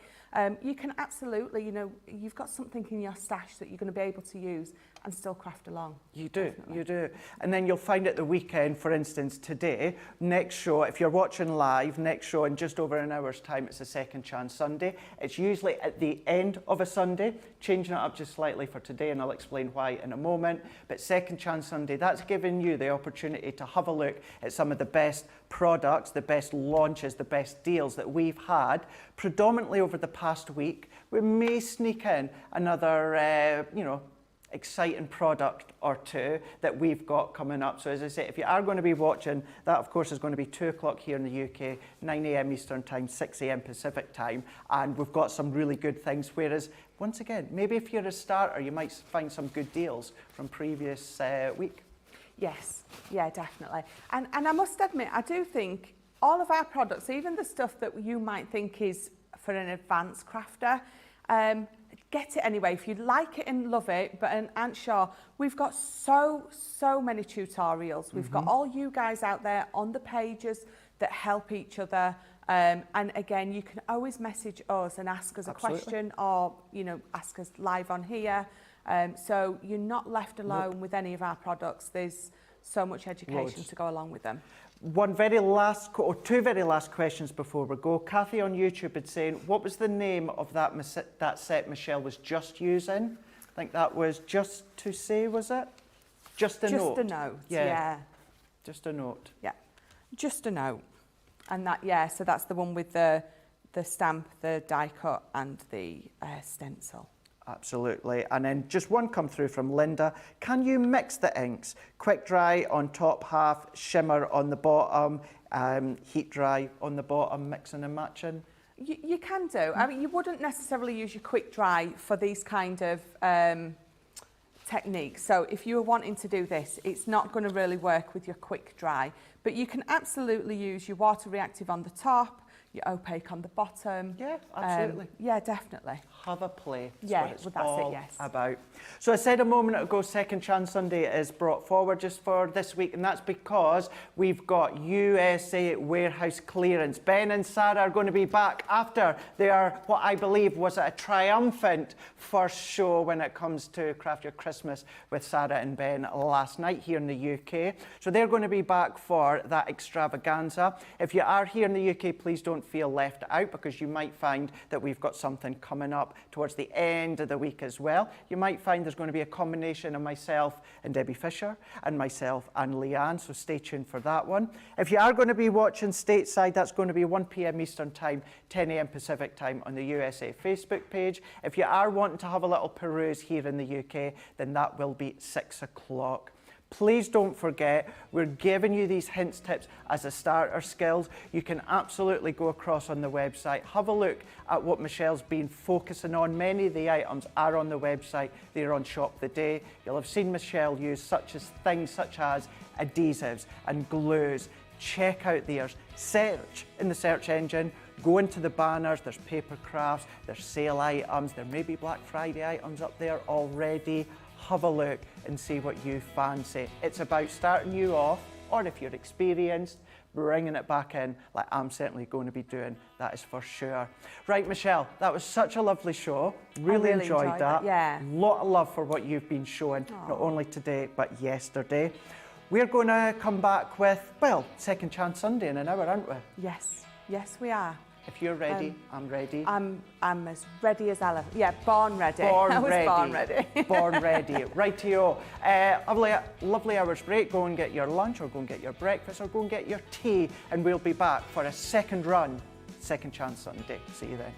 Speaker 2: you can absolutely, you know, you've got something in your stash that you're going to be able to use and still craft along.
Speaker 1: You do,
Speaker 2: Definitely.
Speaker 1: you do. And then you'll find at the weekend, for instance, today, next show, if you're watching live, next show in just over an hour's time, it's a Second Chance Sunday. It's usually at the end of a Sunday, changing it up just slightly for today, and I'll explain why in a moment. But Second Chance Sunday, that's giving you the opportunity to have a look at some of the best products, the best launches, the best deals that we've had, predominantly over the past week. We may sneak in another, exciting product or two that we've got coming up. So as I say, if you are going to be watching, that of course is going to be 2 o'clock here in the UK, 9 a.m. Eastern Time, 6 a.m. Pacific Time, and we've got some really good things. Whereas, once again, maybe if you're a starter, you might find some good deals from previous week.
Speaker 2: Yes, yeah, definitely. And I must admit, I do think all of our products, even the stuff that you might think is for an advanced crafter, get it anyway if you like it and love it. But aren't sure, we've got so many tutorials. We've got all you guys out there on the pages that help each other. And again, you can always message us and ask us
Speaker 1: Absolutely.
Speaker 2: a question, or ask us live on here. So you're not left alone with any of our products. There's so much education to go along with them.
Speaker 1: Two very last questions before we go. Kathy on YouTube had saying, what was the name of that set Michelle was just using? I think that was Just to Say, was it? Just a Note.
Speaker 2: Just a Note, yeah.
Speaker 1: Just a Note.
Speaker 2: Yeah, Just a Note. And that, yeah, so that's the one with the stamp, the die cut and the stencil.
Speaker 1: Absolutely. And then just one come through from Linda. Can you mix the inks? Quick dry on top half, shimmer on the bottom, heat dry on the bottom, mixing and matching?
Speaker 2: You can do. I mean, you wouldn't necessarily use your quick dry for these kind of techniques. So if you were wanting to do this, it's not going to really work with your quick dry. But you can absolutely use your water reactive on the top, your opaque on the bottom.
Speaker 1: Yeah, absolutely.
Speaker 2: Yeah, definitely.
Speaker 1: Have a play. That's
Speaker 2: Yeah,
Speaker 1: what it's
Speaker 2: well, that's
Speaker 1: all
Speaker 2: it, yes.
Speaker 1: about. So I said a moment ago, Second Chance Sunday is brought forward just for this week, and that's because we've got USA warehouse clearance. Ben and Sarah are going to be back after their, what I believe was a triumphant first show when it comes to Craft Your Christmas with Sarah and Ben last night here in the UK. So they're going to be back for that extravaganza. If you are here in the UK, please don't feel left out, because you might find that we've got something coming up towards the end of the week as well. You might find there's going to be a combination of myself and Debbie Fisher and myself and Leanne, so stay tuned for that one. If you are going to be watching stateside, that's going to be 1 p.m. Eastern Time, 10 a.m. Pacific Time on the USA Facebook page. If you are wanting to have a little peruse here in the UK, then that will be 6 o'clock. Please don't forget, we're giving you these hints, tips as a starter skills. You can absolutely go across on the website, have a look at what Michelle's been focusing on. Many of the items are on the website. They're on Shop the Day. You'll have seen Michelle use things such as adhesives and glues. Check out theirs. Search in the search engine. Go into the banners. There's paper crafts. There's sale items. There may be Black Friday items up there already. Have a look and see what you fancy. It's about starting you off, or if you're experienced, bringing it back in, like I'm certainly going to be doing, that is for sure. Right, Michelle, that was such a lovely show. Really enjoyed that.
Speaker 2: Yeah.
Speaker 1: Lot of love for what you've been showing, not only today, but yesterday. We're going to come back with, well, Second Chance Sunday in an hour, aren't we?
Speaker 2: Yes, yes we are.
Speaker 1: If you're ready, I'm ready.
Speaker 2: I'm as ready as I'll ever. Yeah, born ready.
Speaker 1: Born
Speaker 2: I was
Speaker 1: ready.
Speaker 2: born ready.
Speaker 1: Born ready. Rightio. Lovely hour's break. Go and get your lunch, or go and get your breakfast, or go and get your tea, and we'll be back for a second run, Second Chance Sunday. See you then.